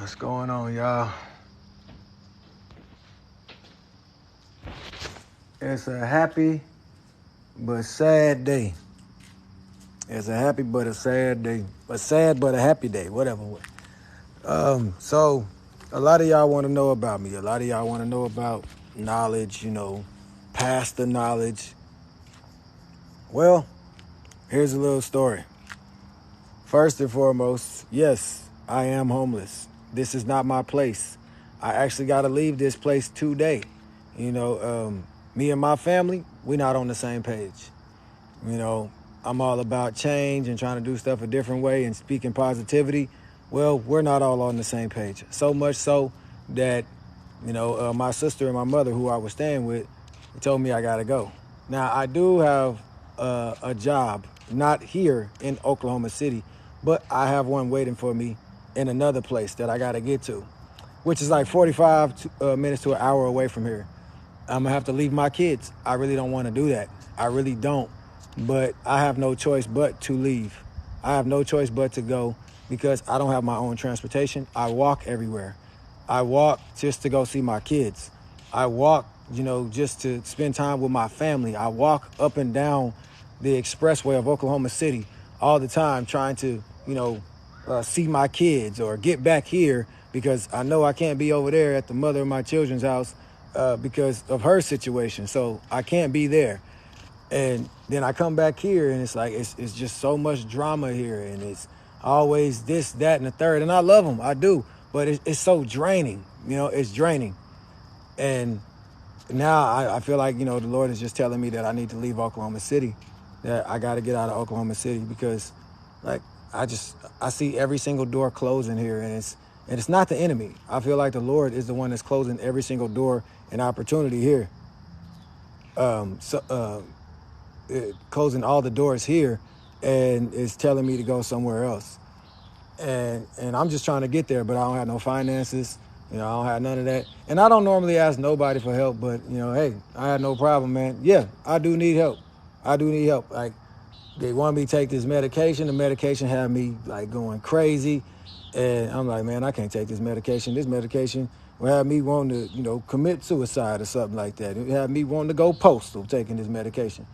What's going on, y'all? It's a happy but sad day. It's a happy but a sad day. A sad but a happy day, whatever. So a lot of y'all want to know about me. A lot of y'all want to know about knowledge, pastor knowledge. Well, here's a little story. First and foremost, yes, I am homeless. This is not my place. I actually got to leave this place today. Me and my family, we're not on the same page. You know, I'm all about change and trying to do stuff a different way and speaking positivity. Well, we're not all on the same page. So much so that, my sister and my mother, who I was staying with, told me I got to go. Now, I do have a job, not here in Oklahoma City, but I have one waiting for me in another place that I got to get to, which is like 45 minutes to an hour away from here. I'm gonna have to leave my kids. I really don't want to do that. I really don't. But I have no choice but to leave. I have no choice but to go because I don't have my own transportation. I walk everywhere. I walk just to go see my kids. I walk, just to spend time with my family. I walk up and down the expressway of Oklahoma City all the time trying to, see my kids or get back here because I know I can't be over there at the mother of my children's house because of her situation. So I can't be there. And then I come back here and it's like, it's just so much drama here. And it's always this, that, and the third. And I love them, I do. But it's so draining, it's draining. And now I feel like, the Lord is just telling me that I need to leave Oklahoma City, that I got to get out of Oklahoma City because like, I see every single door closing here and it's not the enemy. I feel like the Lord is the one that's closing every single door and opportunity here. Closing all the doors here and is telling me to go somewhere else. And I'm just trying to get there, but I don't have no finances. I don't have none of that. And I don't normally ask nobody for help, but, hey, I had no problem, man. Yeah, I do need help. I do need help. Like, they want me to take this medication. The medication had me, like, going crazy. And I'm like, man, I can't take this medication. This medication will have me wanting to, commit suicide or something like that. It had me wanting to go postal taking this medication.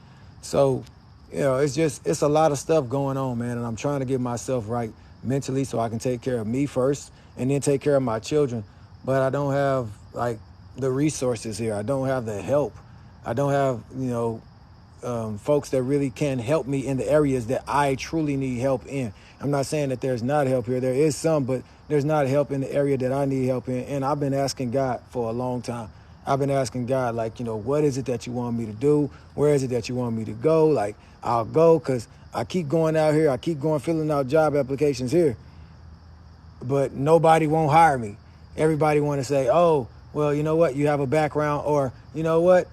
So, it's a lot of stuff going on, man. And I'm trying to get myself right mentally so I can take care of me first and then take care of my children. But I don't have, like, the resources here. I don't have the help. I don't have, folks that really can help me in the areas that I truly need help in. I'm not saying that there's not help here. There is some, but there's not help in the area that I need help in. And I've been asking God for a long time. I've been asking God, like, what is it that you want me to do? Where is it that you want me to go? Like, I'll go because I keep going out here. I keep going filling out job applications here. But nobody won't hire me. Everybody want to say, oh, well, you know what? You have a background, or, you know what?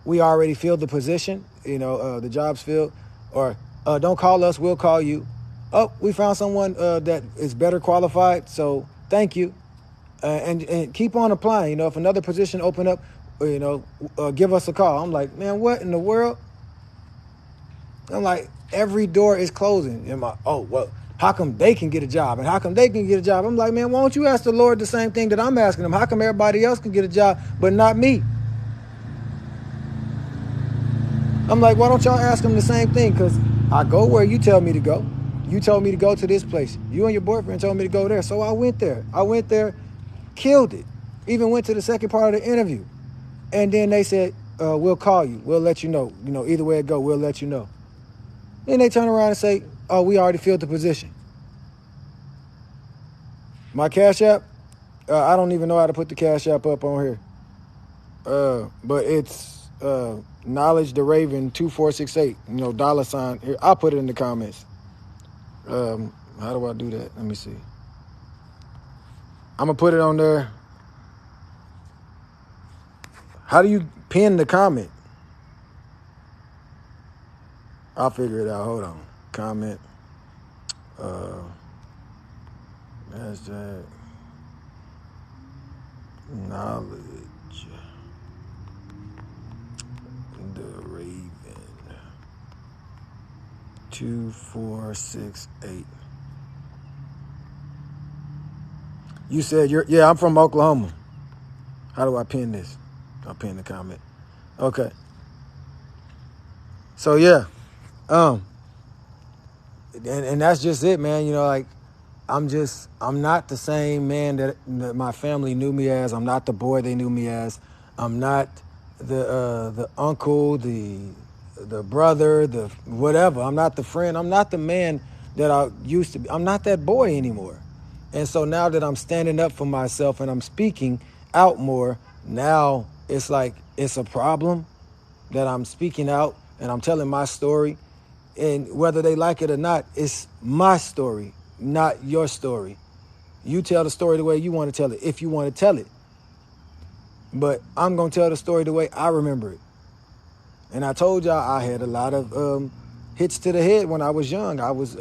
We already filled the position, the job's filled, or don't call us, we'll call you. Oh, we found someone that is better qualified, so thank you. And keep on applying. If another position open up, give us a call. I'm like, man, what in the world? I'm like, every door is closing. Well, how come they can get a job? And how come they can get a job? I'm like, man, why don't you ask the Lord the same thing that I'm asking him? How come everybody else can get a job, but not me? I'm like, why don't y'all ask him the same thing? Because I go where you tell me to go. You told me to go to this place. You and your boyfriend told me to go there. So I went there. Killed it. Even went to the second part of the interview. And then they said, we'll call you. We'll let you know. Either way it go, we'll let you know. Then they turn around and say, oh, we already filled the position. My Cash App, I don't even know how to put the Cash App up on here. But it's Knowledge the Raven 2468, $. Here, I'll put it in the comments. How do I do that? Let me see. I'm gonna put it on there. How do you pin the comment? I'll figure it out. Hold on. Comment. That's that. Knowledge the Raven 2468. You said I'm from Oklahoma. How do I pin this? I'll pin the comment. Okay. So yeah. And that's just it, man. You know, like I'm not the same man that my family knew me as. I'm not the boy they knew me as. I'm not the uncle, the brother, the whatever. I'm not the friend. I'm not the man that I used to be. I'm not that boy anymore. And so now that I'm standing up for myself and I'm speaking out more, now it's like it's a problem that I'm speaking out and I'm telling my story. And whether they like it or not, it's my story, not your story. You tell the story the way you want to tell it, if you want to tell it. But I'm going to tell the story the way I remember it. And I told y'all I had a lot of hits to the head when I was young. I was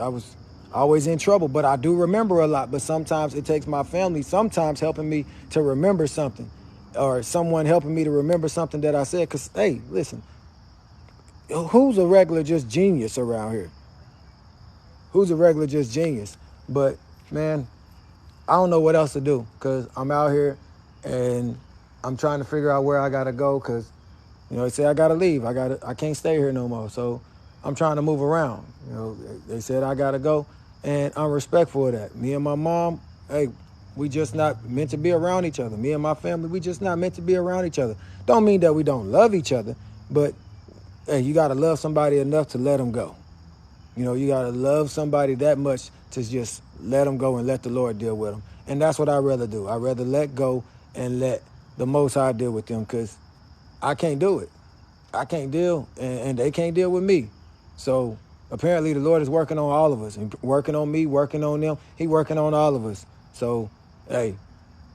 always in trouble, but I do remember a lot. But sometimes it takes my family sometimes helping me to remember something, or someone helping me to remember something that I said. Because, hey, listen, who's a regular just genius around here? Who's a regular just genius? But, man, I don't know what else to do because I'm out here and I'm trying to figure out where I got to go because, you know, they say I got to leave. I can't stay here no more. So I'm trying to move around. You know, they said I got to go, and I'm respectful of that. Me and my mom, hey, we just not meant to be around each other. Me and my family, we just not meant to be around each other. Don't mean that we don't love each other, but, hey, you got to love somebody enough to let them go. You know, you got to love somebody that much to just let them go and let the Lord deal with them. And that's what I'd rather do. I'd rather let go and let the Most High deal with them because I can't do it. I can't deal, and they can't deal with me. So apparently the Lord is working on all of us, and working on me, working on them. He working on all of us. So, hey,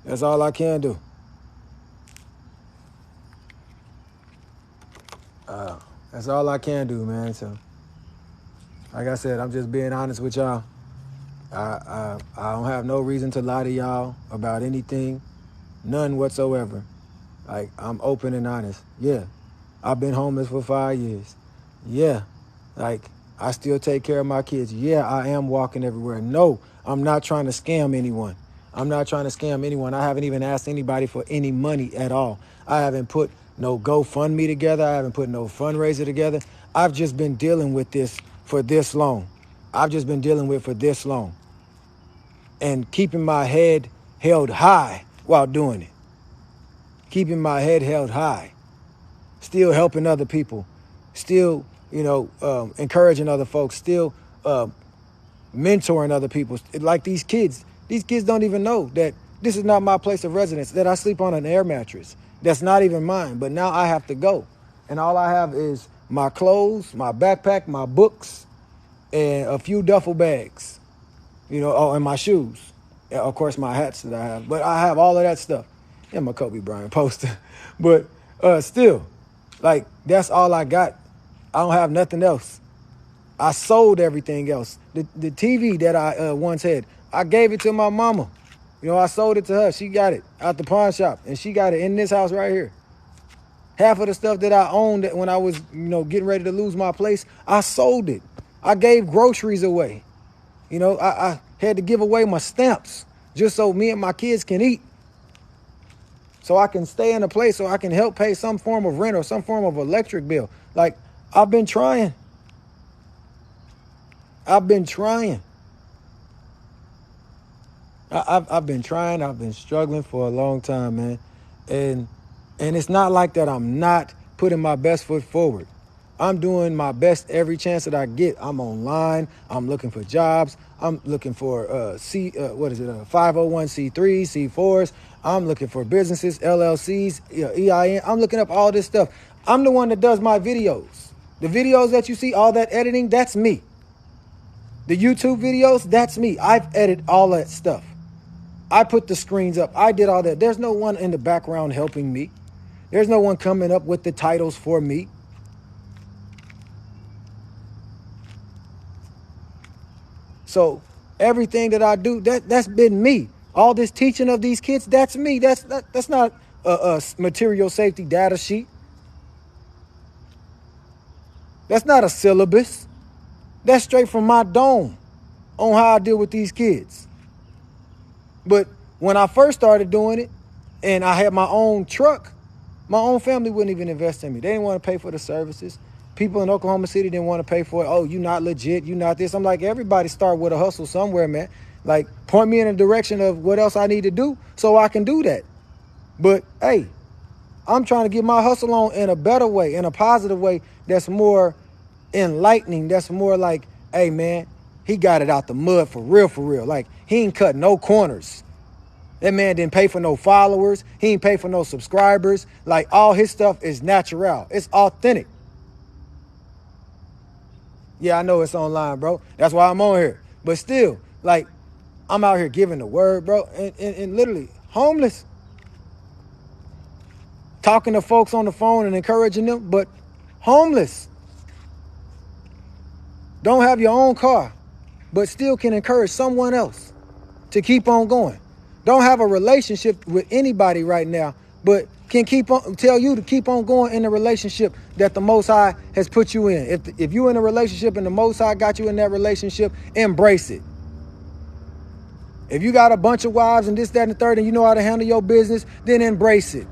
that's all I can do. That's all I can do, man. So, like I said, I'm just being honest with y'all. I don't have no reason to lie to y'all about anything, none whatsoever. Like, I'm open and honest. Yeah, I've been homeless for 5 years. Yeah, like, I still take care of my kids. Yeah, I am walking everywhere. No, I'm not trying to scam anyone. I'm not trying to scam anyone. I haven't even asked anybody for any money at all. I haven't put no GoFundMe together. I haven't put no fundraiser together. I've just been dealing with this for this long. I've just been dealing with it for this long. And keeping my head held high while doing it. Keeping my head held high. Still helping other people. Still, encouraging other folks. Still mentoring other people. Like these kids. These kids don't even know that this is not my place of residence, that I sleep on an air mattress. That's not even mine. But now I have to go. And all I have is my clothes, my backpack, my books, and a few duffel bags. And my shoes. And of course, my hats that I have. But I have all of that stuff. And my Kobe Bryant poster. But still, like, that's all I got. I don't have nothing else. I sold everything else. The TV that I once had, I gave it to my mama. I sold it to her. She got it out the pawn shop. And she got it in this house right here. Half of the stuff that I owned when I was, getting ready to lose my place, I sold it. I gave groceries away. I had to give away my stamps just so me and my kids can eat. So I can stay in a place so I can help pay some form of rent or some form of electric bill. Like, I've been trying. I've been trying. I've been trying. I've been struggling for a long time, man. And it's not like that I'm not putting my best foot forward. I'm doing my best every chance that I get. I'm online. I'm looking for jobs. I'm looking for 501c3s, C4s. I'm looking for businesses, LLCs, EIN. I'm looking up all this stuff. I'm the one that does my videos. The videos that you see, all that editing, that's me. The YouTube videos, that's me. I've edited all that stuff. I put the screens up. I did all that. There's no one in the background helping me. There's no one coming up with the titles for me. So everything that I do, that's been me. All this teaching of these kids, that's me. That's not a material safety data sheet. That's not a syllabus. That's straight from my dome on how I deal with these kids. But when I first started doing it and I had my own truck, my own family wouldn't even invest in me. They didn't want to pay for the services. People in Oklahoma City didn't want to pay for it. Oh, you not legit. You not this. I'm like, everybody start with a hustle somewhere, man. Like, point me in a direction of what else I need to do so I can do that. But, hey, I'm trying to get my hustle on in a better way, in a positive way that's more enlightening. That's more like, hey, man, he got it out the mud for real, for real. Like, he ain't cut no corners. That man didn't pay for no followers. He ain't pay for no subscribers. Like, all his stuff is natural. It's authentic. Yeah, I know it's online, bro. That's why I'm on here. But still, like, I'm out here giving the word, bro. And literally homeless. Talking to folks on the phone and encouraging them, but homeless. Don't have your own car, but still can encourage someone else to keep on going. Don't have a relationship with anybody right now, but can tell you to keep on going in the relationship that the Most High has put you in. If you're in a relationship and the Most High got you in that relationship, embrace it. If you got a bunch of wives and this, that, and the third, and you know how to handle your business, then embrace it.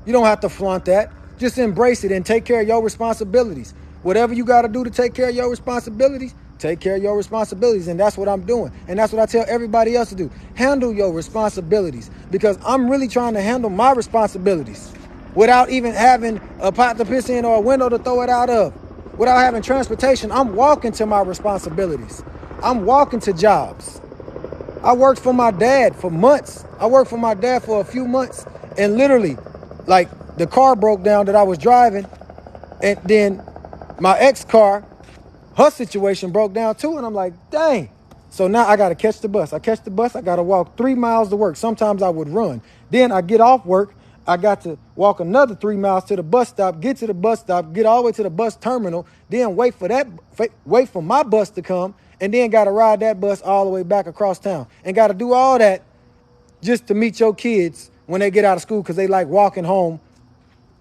You don't have to flaunt that. Just embrace it and take care of your responsibilities. Whatever you got to do to take care of your responsibilities, take care of your responsibilities. And that's what I'm doing. And that's what I tell everybody else to do. Handle your responsibilities, because I'm really trying to handle my responsibilities without even having a pot to piss in or a window to throw it out of. Without having transportation, I'm walking to my responsibilities. I'm walking to jobs. I worked for my dad for months. I worked for my dad for a few months, and literally, like, the car broke down that I was driving, and then my ex car, her situation broke down too, and I'm like, dang. So now I got to catch the bus. I catch the bus, I got to walk 3 miles to work. Sometimes I would run. Then I get off work, I got to walk another 3 miles to the bus stop, get to the bus stop, get all the way to the bus terminal, then wait for my bus to come, and then got to ride that bus all the way back across town. And got to do all that just to meet your kids when they get out of school, because they like walking home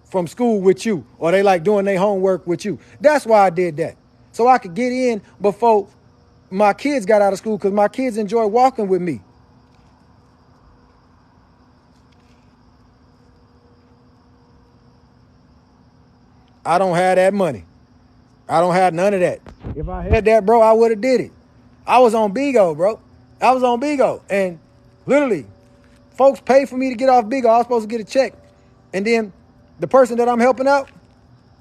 from school with you, or they like doing their homework with you. That's why I did that. So I could get in before my kids got out of school, because my kids enjoy walking with me. I don't have that money. I don't have none of that. If I had that, bro, I would have did it. I was on Bigo, bro. I was on Bigo. And literally, folks paid for me to get off Bigo. I was supposed to get a check. And then the person that I'm helping out,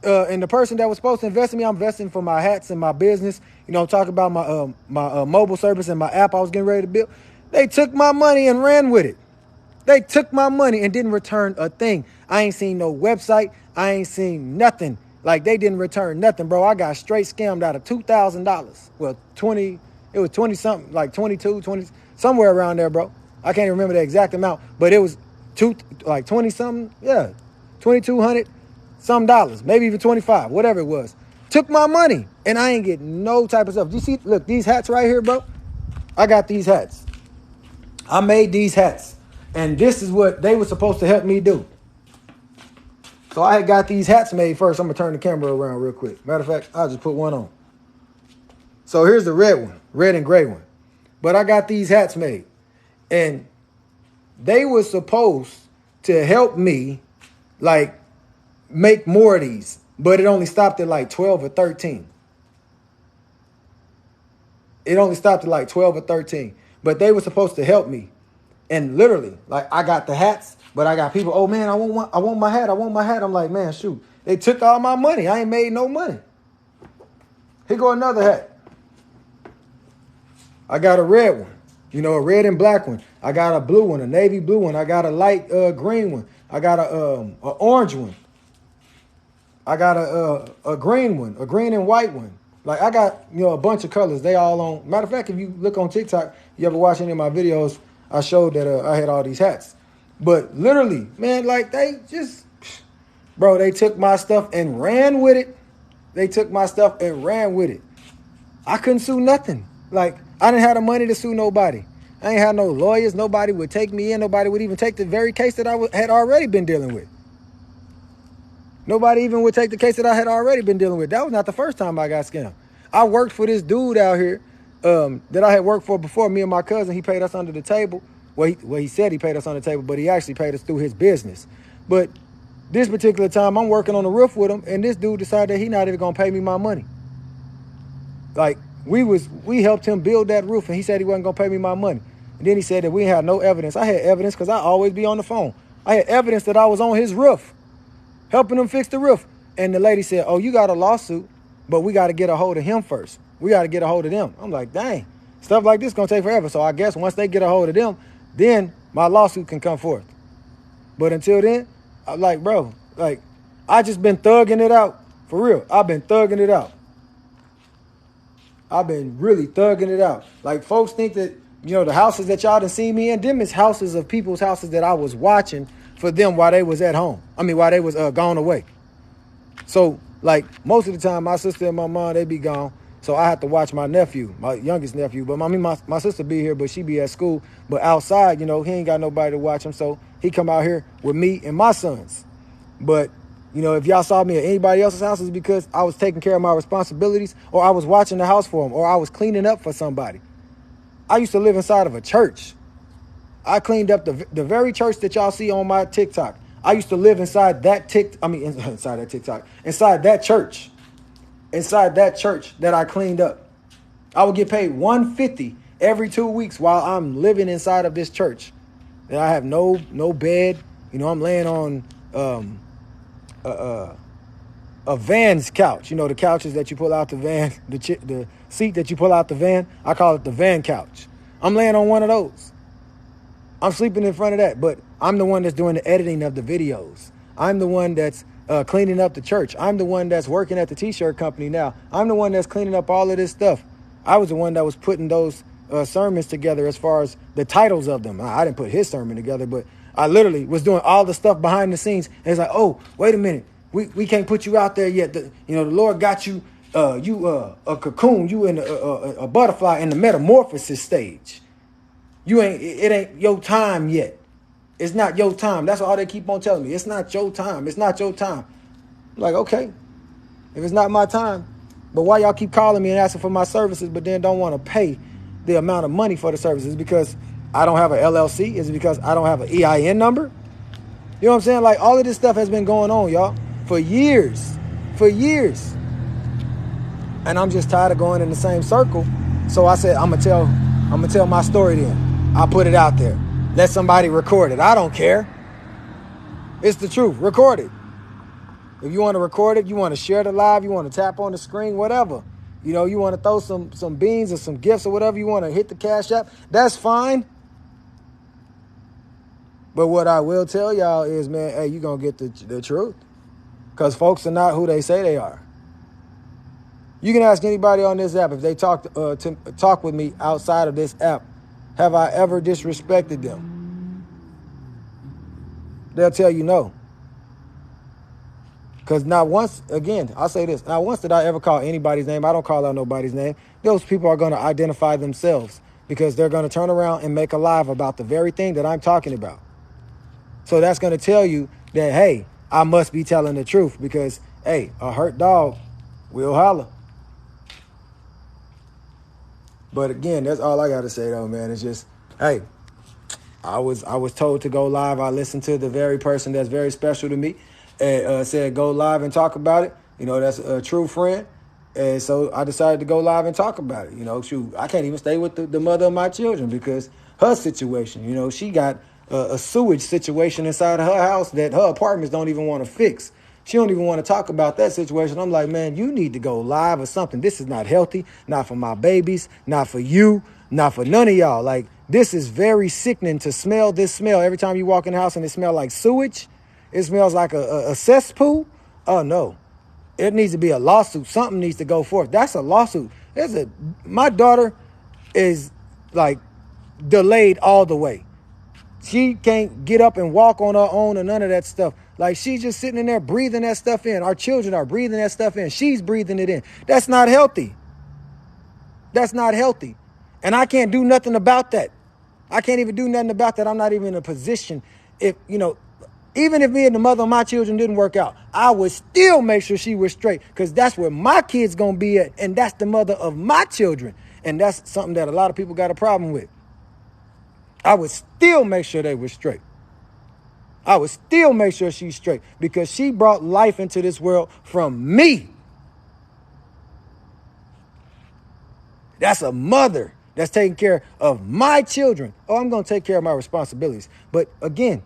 and the person that was supposed to invest in me, I'm investing for my hats and my business. You know, I'm talking about my mobile service and my app I was getting ready to build. They took my money and ran with it. They took my money and didn't return a thing. I ain't seen no website. I ain't seen nothing. Like, they didn't return nothing, bro. I got straight scammed out of $2,000. Well, it was 20 something, like 22, 20, somewhere around there, bro. I can't remember the exact amount, but it was 20 something. Yeah. 2,200 some dollars, maybe even 25, whatever it was. Took my money, and I ain't getting no type of stuff. You see, look, these hats right here, bro. I got these hats. I made these hats, and this is what they were supposed to help me do. So I had got these hats made first. I'm going to turn the camera around real quick. Matter of fact, I'll just put one on. So here's the red one, red and gray one. But I got these hats made, and they were supposed to help me, like, make more of these, but it only stopped at like 12 or 13. It only stopped at like 12 or 13, but they were supposed to help me. And literally, like, I got the hats, but I got people, oh man, I want my hat. I'm like, man, shoot. They took all my money. I ain't made no money. Here go another hat. I got a red one, you know, a red and black one. I got a blue one, a navy blue one. I got a light green one. I got a orange one. I got a green one, a green and white one. Like, I got, you know, a bunch of colors. They all on. Matter of fact, if you look on TikTok, you ever watch any of my videos, I showed that I had all these hats. But literally, man, like, they just, bro, they took my stuff and ran with it. They took my stuff and ran with it. I couldn't sue nothing. Like, I didn't have the money to sue nobody. I ain't had no lawyers. Nobody would take me in. Nobody would even take the very case that I had already been dealing with. Nobody even would take the case that I had already been dealing with. That was not the first time I got scammed. I worked for this dude out here that I had worked for before. Me and my cousin, he paid us under the table. Well, he said he paid us on the table, but he actually paid us through his business. But this particular time, I'm working on the roof with him, and this dude decided that he not even gonna pay me my money. Like, we helped him build that roof, and he said he wasn't gonna pay me my money. And then he said that we had no evidence. I had evidence because I always be on the phone. I had evidence that I was on his roof, helping him fix the roof. And the lady said, oh, you got a lawsuit, but we got to get a hold of him first. We got to get a hold of them. I'm like, dang, stuff like this going to take forever. So I guess once they get a hold of them, then my lawsuit can come forth. But until then, I'm like, bro, like, I just been thugging it out. For real. I've been thugging it out. I've been really thugging it out. Like, folks think that, you know, the houses that y'all done seen me in, them is houses of people's houses that I was watching for them while they was at home. I mean, while they was gone away. So, like, most of the time, my sister and my mom, they be gone. So I have to watch my nephew, my youngest nephew. But my sister be here, but she be at school. But outside, you know, he ain't got nobody to watch him. So he come out here with me and my sons. But, you know, if y'all saw me at anybody else's house, it's because I was taking care of my responsibilities, or I was watching the house for them, or I was cleaning up for somebody. I used to live inside of a church. I cleaned up the very church that y'all see on my TikTok. I used to live inside that inside that church. Inside that church that I cleaned up. I would get paid $150 every 2 weeks while I'm living inside of this church. And I have no bed. You know, I'm laying on a van's couch. You know, the couches that you pull out the van, the seat that you pull out the van. I call it the van couch. I'm laying on one of those. I'm sleeping in front of that, but I'm the one that's doing the editing of the videos. I'm the one that's cleaning up the church. I'm the one that's working at the t-shirt company now. I'm the one that's cleaning up all of this stuff. I was the one that was putting those sermons together as far as the titles of them. I didn't put his sermon together, but I literally was doing all the stuff behind the scenes. And it's like, oh, wait a minute. We can't put you out there yet. The Lord got you, a cocoon. You in a butterfly in the metamorphosis stage. It ain't your time yet. It's not your time. That's all they keep on telling me. It's not your time. It's not your time. I'm like, okay, if it's not my time, but why y'all keep calling me and asking for my services, but then don't want to pay the amount of money for the services? Because I don't have an LLC? Is it because I don't have an EIN number? You know what I'm saying? Like, all of this stuff has been going on, y'all, for years. And I'm just tired of going in the same circle. So I said, I'm gonna tell my story then. I'll put it out there. Let somebody record it. I don't care. It's the truth. Record it. If you want to record it, you want to share the live, you want to tap on the screen, whatever. You know, you want to throw some beans or some gifts or whatever, you want to hit the Cash App, that's fine. But what I will tell y'all is, man, hey, you're going to get the truth. Because folks are not who they say they are. You can ask anybody on this app if they talk with me outside of this app. Have I ever disrespected them? They'll tell you no. Because not once, again, I'll say this, not once did I ever call anybody's name. I don't call out nobody's name. Those people are going to identify themselves because they're going to turn around and make a live about the very thing that I'm talking about. So that's going to tell you that, hey, I must be telling the truth because, hey, a hurt dog will holler. But again, that's all I got to say, though, man. It's just, hey, I was told to go live. I listened to the very person that's very special to me and said go live and talk about it. You know, that's a true friend. And so I decided to go live and talk about it. You know, shoot, I can't even stay with the mother of my children because her situation, you know, she got a sewage situation inside of her house that her apartments don't even want to fix. She don't even want to talk about that situation. I'm like, man, you need to go live or something. This is not healthy. Not for my babies. Not for you. Not for none of y'all. Like, this is very sickening to smell this smell. Every time you walk in the house and it smells like sewage, it smells like a cesspool. Oh, no. It needs to be a lawsuit. Something needs to go forth. That's a lawsuit. My daughter is, like, delayed all the way. She can't get up and walk on her own or none of that stuff. Like, she's just sitting in there breathing that stuff in. Our children are breathing that stuff in. She's breathing it in. That's not healthy. That's not healthy. And I can't do nothing about that. I can't even do nothing about that. I'm not even in a position. If, you know, even if me and the mother of my children didn't work out, I would still make sure she was straight because that's where my kid's going to be at. And that's the mother of my children. And that's something that a lot of people got a problem with. I would still make sure they were straight. I would still make sure she's straight because she brought life into this world from me. That's a mother that's taking care of my children. Oh, I'm going to take care of my responsibilities. But again,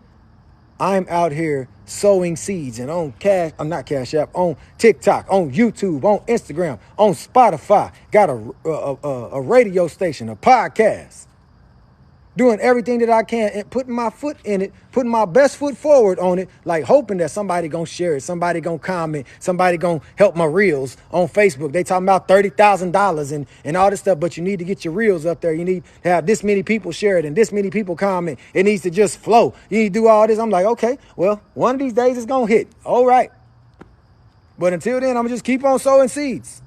I'm out here sowing seeds and on I'm not Cash App, on TikTok, on YouTube, on Instagram, on Spotify, got a radio station, a podcast. Doing everything that I can and putting my foot in it, putting my best foot forward on it, like hoping that somebody gonna share it, somebody gonna comment, somebody gonna help my reels on Facebook. They talking about $30,000 and all this stuff, but you need to get your reels up there. You need to have this many people share it and this many people comment. It needs to just flow. You need to do all this. I'm like, okay, well, one of these days it's gonna hit. All right. But until then, I'm gonna just keep on sowing seeds.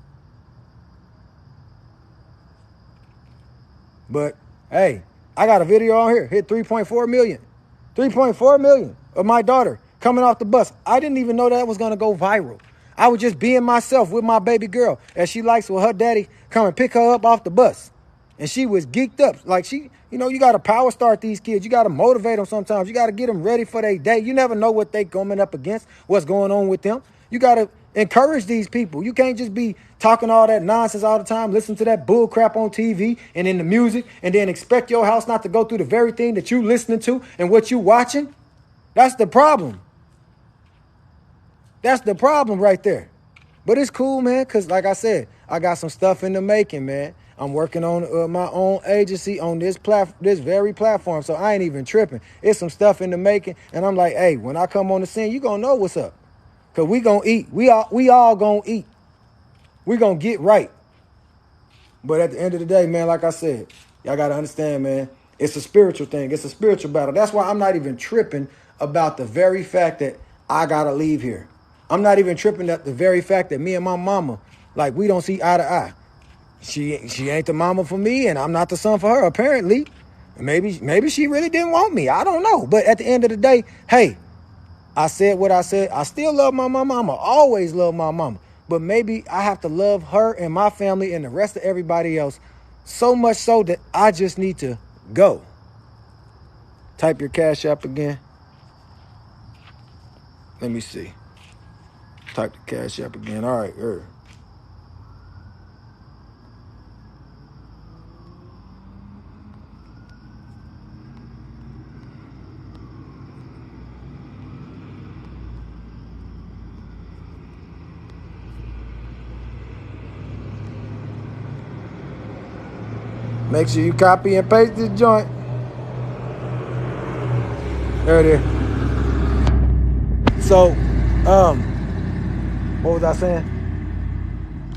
But hey, I got a video on here, hit 3.4 million. 3.4 million of my daughter coming off the bus. I didn't even know that was going to go viral. I was just being myself with my baby girl, as she likes with her daddy come and pick her up off the bus. And she was geeked up. Like you got to power start these kids. You got to motivate them sometimes. You got to get them ready for their day. You never know what they coming up against, what's going on with them. You got to encourage these people. You can't just be talking all that nonsense all the time, listen to that bull crap on TV and in the music, and then expect your house not to go through the very thing that you listening to and what you watching. That's the problem. That's the problem right there. But it's cool, man, because like I said, I got some stuff in the making, man. I'm working on my own agency on this very platform, so I ain't even tripping. It's some stuff in the making, and I'm like, hey, when I come on the scene, you gonna know what's up. Because we going to eat. We all going to eat. We going to get right. But at the end of the day, man, like I said, y'all got to understand, man, it's a spiritual thing. It's a spiritual battle. That's why I'm not even tripping about the very fact that I got to leave here. I'm not even tripping at the very fact that me and my mama, like, we don't see eye to eye. She ain't the mama for me, and I'm not the son for her, apparently. Maybe she really didn't want me. I don't know. But at the end of the day, hey, I said what I said. I still love my mama. I'ma always love my mama. But maybe I have to love her and my family and the rest of everybody else so much so that I just need to go. Type your Cash App again. Let me see. Type the Cash App again. All right. Make sure you copy and paste this joint. There it is. So, what was I saying?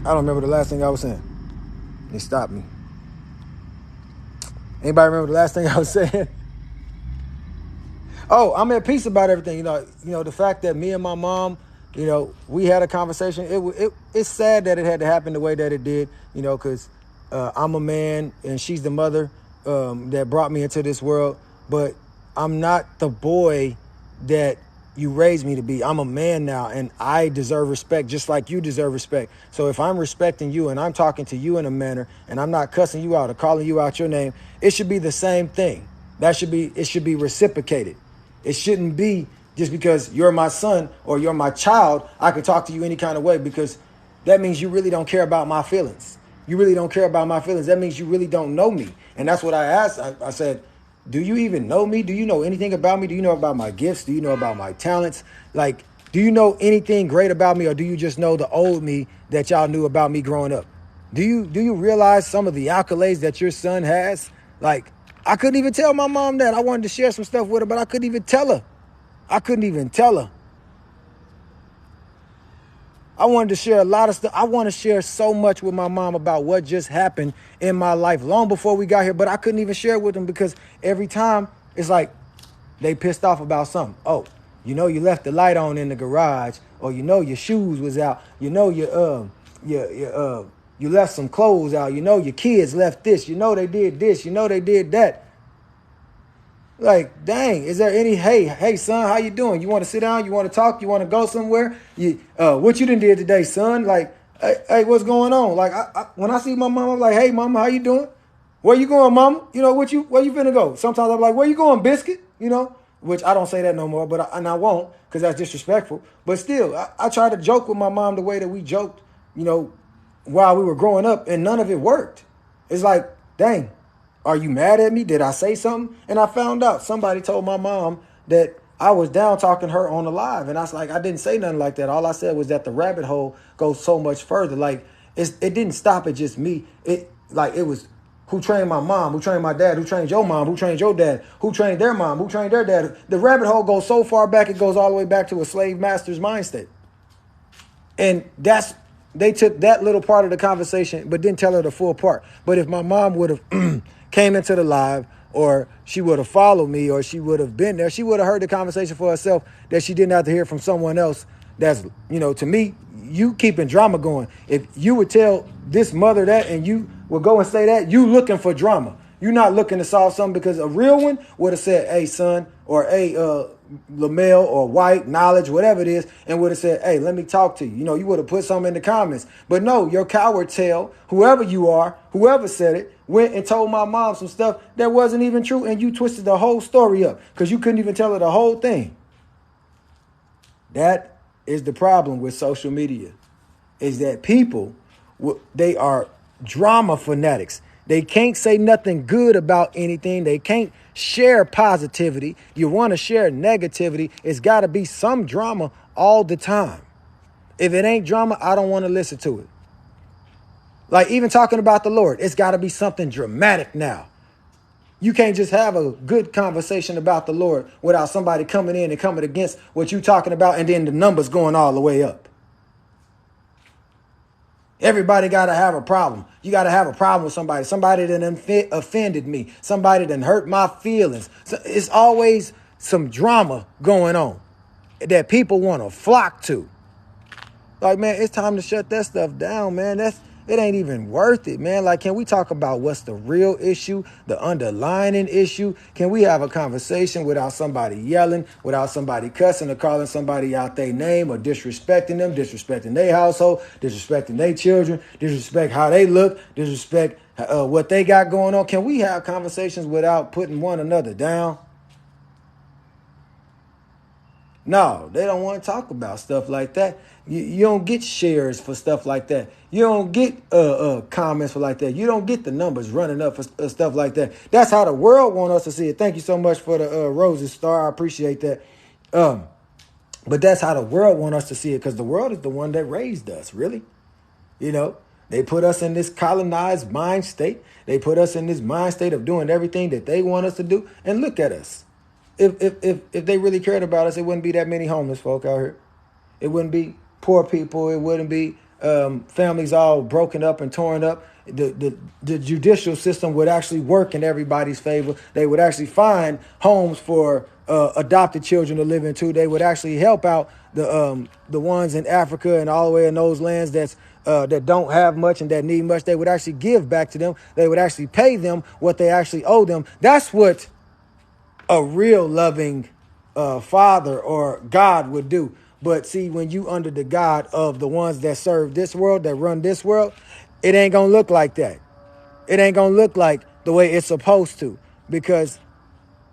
I don't remember the last thing I was saying. They stopped me. Anybody remember the last thing I was saying? Oh, I'm at peace about everything. You know, the fact that me and my mom, we had a conversation. It's sad that it had to happen the way that it did, because I'm a man and she's the mother that brought me into this world. But I'm not the boy that you raised me to be. I'm a man now, and I deserve respect just like you deserve respect. So if I'm respecting you and I'm talking to you in a manner and I'm not cussing you out or calling you out your name, it should be the same thing. It should be reciprocated. It shouldn't be just because you're my son or you're my child, I can talk to you any kind of way, because that means you really don't care about my feelings. You really don't care about my feelings. That means you really don't know me. And that's what I asked. I said, do you even know me? Do you know anything about me? Do you know about my gifts? Do you know about my talents? Like, do you know anything great about me, or do you just know the old me that y'all knew about me growing up? Do you realize some of the accolades that your son has? Like, I couldn't even tell my mom that. I wanted to share some stuff with her, but I couldn't even tell her. I wanted to share a lot of stuff. I want to share so much with my mom about what just happened in my life long before we got here, but I couldn't even share it with them because every time it's like they pissed off about something. Oh, you left the light on in the garage, or your shoes was out. You left some clothes out. Your kids left this. They did this. They did that. Like, dang, is there any, hey, son, how you doing? You want to sit down? You want to talk? You want to go somewhere? What you done did today, son? Like, hey, what's going on? Like, when I see my mom, I'm like, hey, mama, how you doing? Where you going, mama? You know, where you finna go? Sometimes I'm like, where you going, biscuit? You know, which I don't say that no more, but I won't because that's disrespectful. But still, I try to joke with my mom the way that we joked, you know, while we were growing up, and none of it worked. It's like, dang, are you mad at me? Did I say something? And I found out somebody told my mom that I was down talking her on the live. And I was like, I didn't say nothing like that. All I said was that the rabbit hole goes so much further. Like, it didn't stop at just me. It was who trained my mom, who trained my dad, who trained your mom, who trained your dad, who trained their mom, who trained their dad. The rabbit hole goes so far back, it goes all the way back to a slave master's mind state. And they took that little part of the conversation, but didn't tell her the full part. But if my mom would have came into the live, or she would have followed me, or she would have been there, she would have heard the conversation for herself that she didn't have to hear from someone else. That's, you know, to me, you keeping drama going. If you would tell this mother that and you would go and say that, you looking for drama. You're not looking to solve something, because a real one would have said, hey, son, or hey, Lamel or White, Knowledge, whatever it is, and would have said, hey, let me talk to you. You know, you would have put something in the comments. But no, your coward tail, whoever you are, whoever said it, went and told my mom some stuff that wasn't even true, and you twisted the whole story up because you couldn't even tell her the whole thing. That is the problem with social media, is that people, they are drama fanatics. They can't say nothing good about anything. They can't share positivity. You want to share negativity, it's got to be some drama all the time. If it ain't drama, I don't want to listen to it. Like even talking about the Lord, it's got to be something dramatic now. You can't just have a good conversation about the Lord without somebody coming in and coming against what you're talking about, and then the numbers going all the way up. Everybody got to have a problem. You got to have a problem with somebody. Somebody that offended me. Somebody that hurt my feelings. So it's always some drama going on that people want to flock to. Like, man, it's time to shut that stuff down, man. It ain't even worth it, man. Like, can we talk about what's the real issue, the underlying issue? Can we have a conversation without somebody yelling, without somebody cussing or calling somebody out their name or disrespecting them, disrespecting their household, disrespecting their children, disrespect how they look, disrespect what they got going on? Can we have conversations without putting one another down? No, they don't want to talk about stuff like that. You don't get shares for stuff like that. You don't get comments for like that. You don't get the numbers running up for stuff like that. That's how the world want us to see it. Thank you so much for the roses star. I appreciate that. But that's how the world want us to see it, because the world is the one that raised us, really. You know, they put us in this colonized mind state. They put us in this mind state of doing everything that they want us to do. And look at us. If they really cared about us, it wouldn't be that many homeless folk out here. It wouldn't be poor people. It wouldn't be families all broken up and torn up. The judicial system would actually work in everybody's favor. They would actually find homes for adopted children to live into. They would actually help out the ones in Africa and all the way in those lands that don't have much and that need much. They would actually give back to them. They would actually pay them what they actually owe them. That's what a real loving father or God would do. But see, when you under the God of the ones that serve this world, that run this world, it ain't gonna look like that. It ain't gonna look like the way it's supposed to, because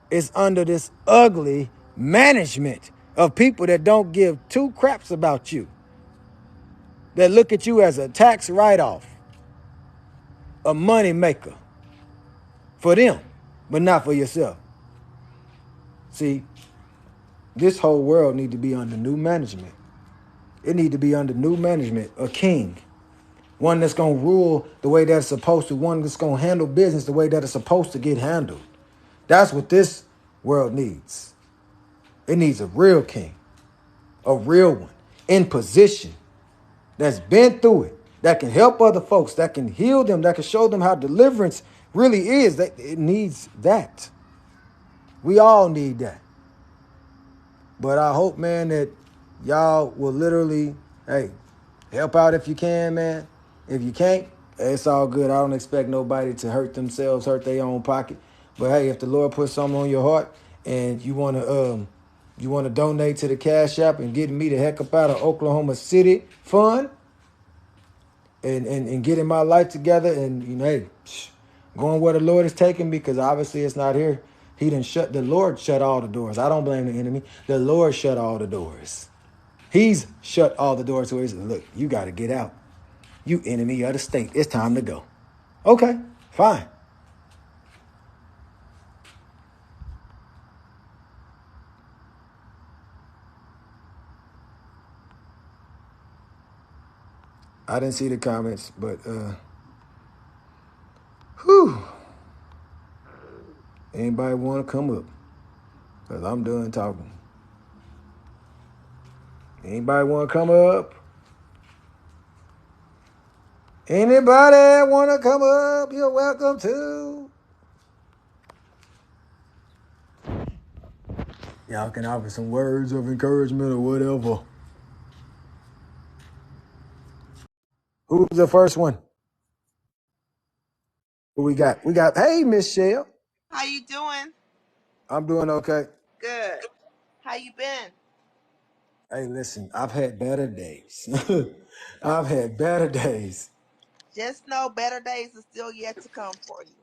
it's under this ugly management of people that don't give two craps about you, that look at you as a tax write-off, a money maker for them, but not for yourself. See, this whole world need to be under new management. It need to be under new management, a king, one that's going to rule the way that it's supposed to, one that's going to handle business the way that it's supposed to get handled. That's what this world needs. It needs a real king, a real one, in position, that's been through it, that can help other folks, that can heal them, that can show them how deliverance really is. That it needs that. We all need that. But I hope, man, that y'all will literally, hey, help out if you can, man. If you can't, it's all good. I don't expect nobody to hurt themselves, hurt their own pocket. But hey, if the Lord puts something on your heart and you want to donate to the Cash App and get me the heck up out of Oklahoma City fund and getting my life together, and hey, going where the Lord is taking me, because obviously it's not here. He didn't shut, the Lord shut all the doors. I don't blame the enemy. The Lord shut all the doors. He's shut all the doors. So he said, look, you got to get out. You enemy of the state. It's time to go. Okay, fine. I didn't see the comments, but whew. Anybody want to come up? Because I'm done talking. Anybody want to come up? Anybody want to come up? You're welcome to. Y'all can offer some words of encouragement or whatever. Who's the first one? Who we got? We got, hey, Miss Shell. How you doing? I'm doing okay. Good. How you been? Hey, listen, I've had better days. I've had better days. Just know better days are still yet to come for you.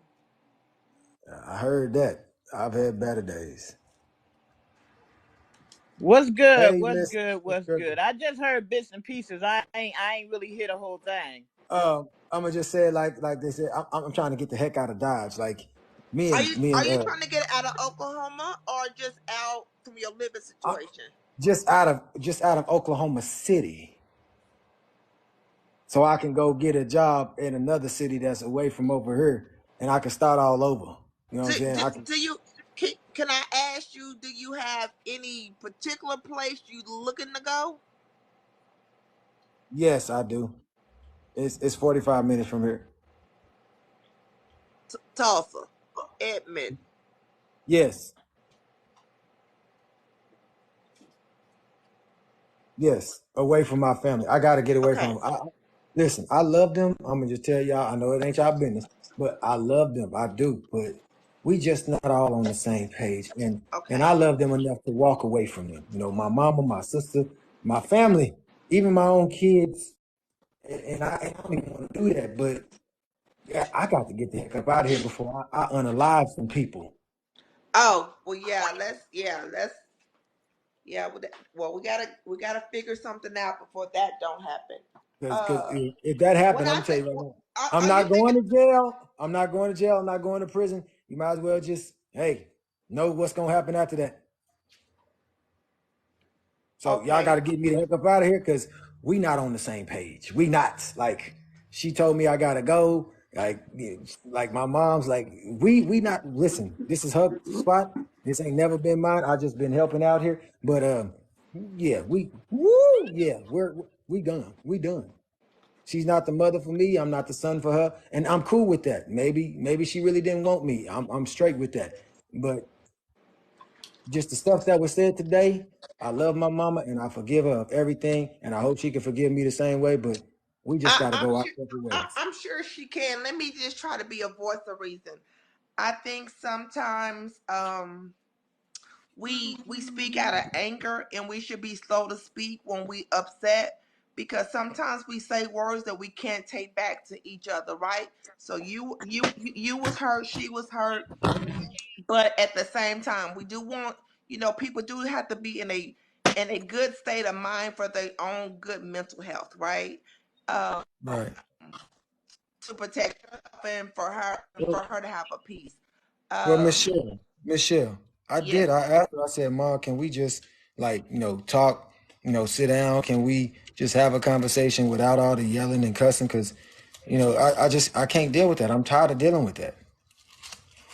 I heard that. I've had better days. What's good? Hey, What's Miss. good? What's good? I just heard bits and pieces. I ain't really hear the whole thing. I'm gonna just say it like they said. I'm trying to get the heck out of Dodge. Like me Are and you me are and you trying to get out of Oklahoma or just out from your living I'm situation? just out of Oklahoma City, so I can go get a job in another city that's away from over here, and I can start all over. You know what I'm Do, saying? do, I can. do you can I ask you? Do you have any particular place you looking to go? Yes, I do. It's 45 minutes from here. Tulsa, Edmond. Yes, yes, away from my family. I got to get away from Okay. them. Listen, I love them. I'm gonna just tell y'all. I know it ain't y'all business, but I love them. I do. But we just not all on the same page, and I Okay. love them enough to walk away from them. You know, my mama, my sister, my family, even my own kids, and I don't even want to do that. But yeah, I got to get the heck up out of here before I unalive some people. Oh well, yeah. Let's yeah. Well, we gotta figure something out before that don't happen. Because Uh, if that when happened, I'm I gonna tell say, you right now, I'm are you not going thinking? to jail. I'm not going to jail. I'm not going to prison. You might as well just, hey, know what's gonna happen after that. So y'all got Okay. to get me the heck up out of here because we not on the same page. We not. Like she told me I gotta go. Like like my mom's like we not. Listen, this is her spot. This ain't never been mine. I just been helping out here. But yeah, we done. We done. She's not the mother for me. I'm not the son for her, and I'm cool with that. Maybe she really didn't want me. I'm straight with that. But just the stuff that was said today, I love my mama and I forgive her of everything, and I hope she can forgive me the same way. But we just got to I'm go our sure. separate ways. I'm sure she can. Let me just try to be a voice of reason. I think sometimes we speak out of anger, and we should be slow to speak when we upset, because sometimes we say words that we can't take back to each other, right? So you was hurt, she was hurt, but at the same time, we do want, people do have to be in a good state of mind for their own good mental health, right? Um, Right. to protect herself and Well, for her to have a peace. well, Um, Michelle, I yes. did. I asked her. I said, "Mom, can we just like talk? Sit down. Can we just have a conversation without all the yelling and cussing? Because I can't deal with that. I'm tired of dealing with that.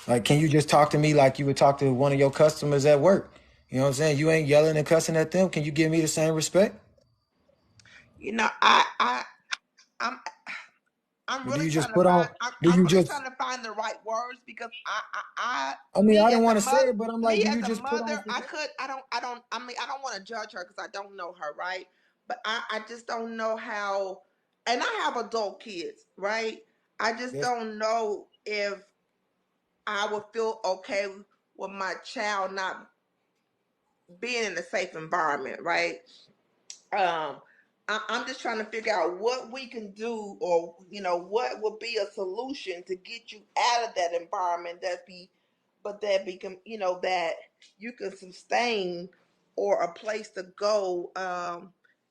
Like, can you just talk to me like you would talk to one of your customers at work? You know what I'm saying? You ain't yelling and cussing at them. Can you give me the same respect? I'm I'm Or do really you trying just to put find on? I'm, Do I'm you really just? trying to find the right words, because I mean, I me don't as a want to say mother it, but I'm like, me do as you a just put on mother, for that? I don't want to judge her because I don't know her, right? But I just don't know how, and I have adult kids, right? I just Yes. don't know if I would feel okay with my child not being in a safe environment, right? Um, I'm just trying to figure out what we can do, or what would be a solution to get you out of that environment. That you can sustain, or a place to go.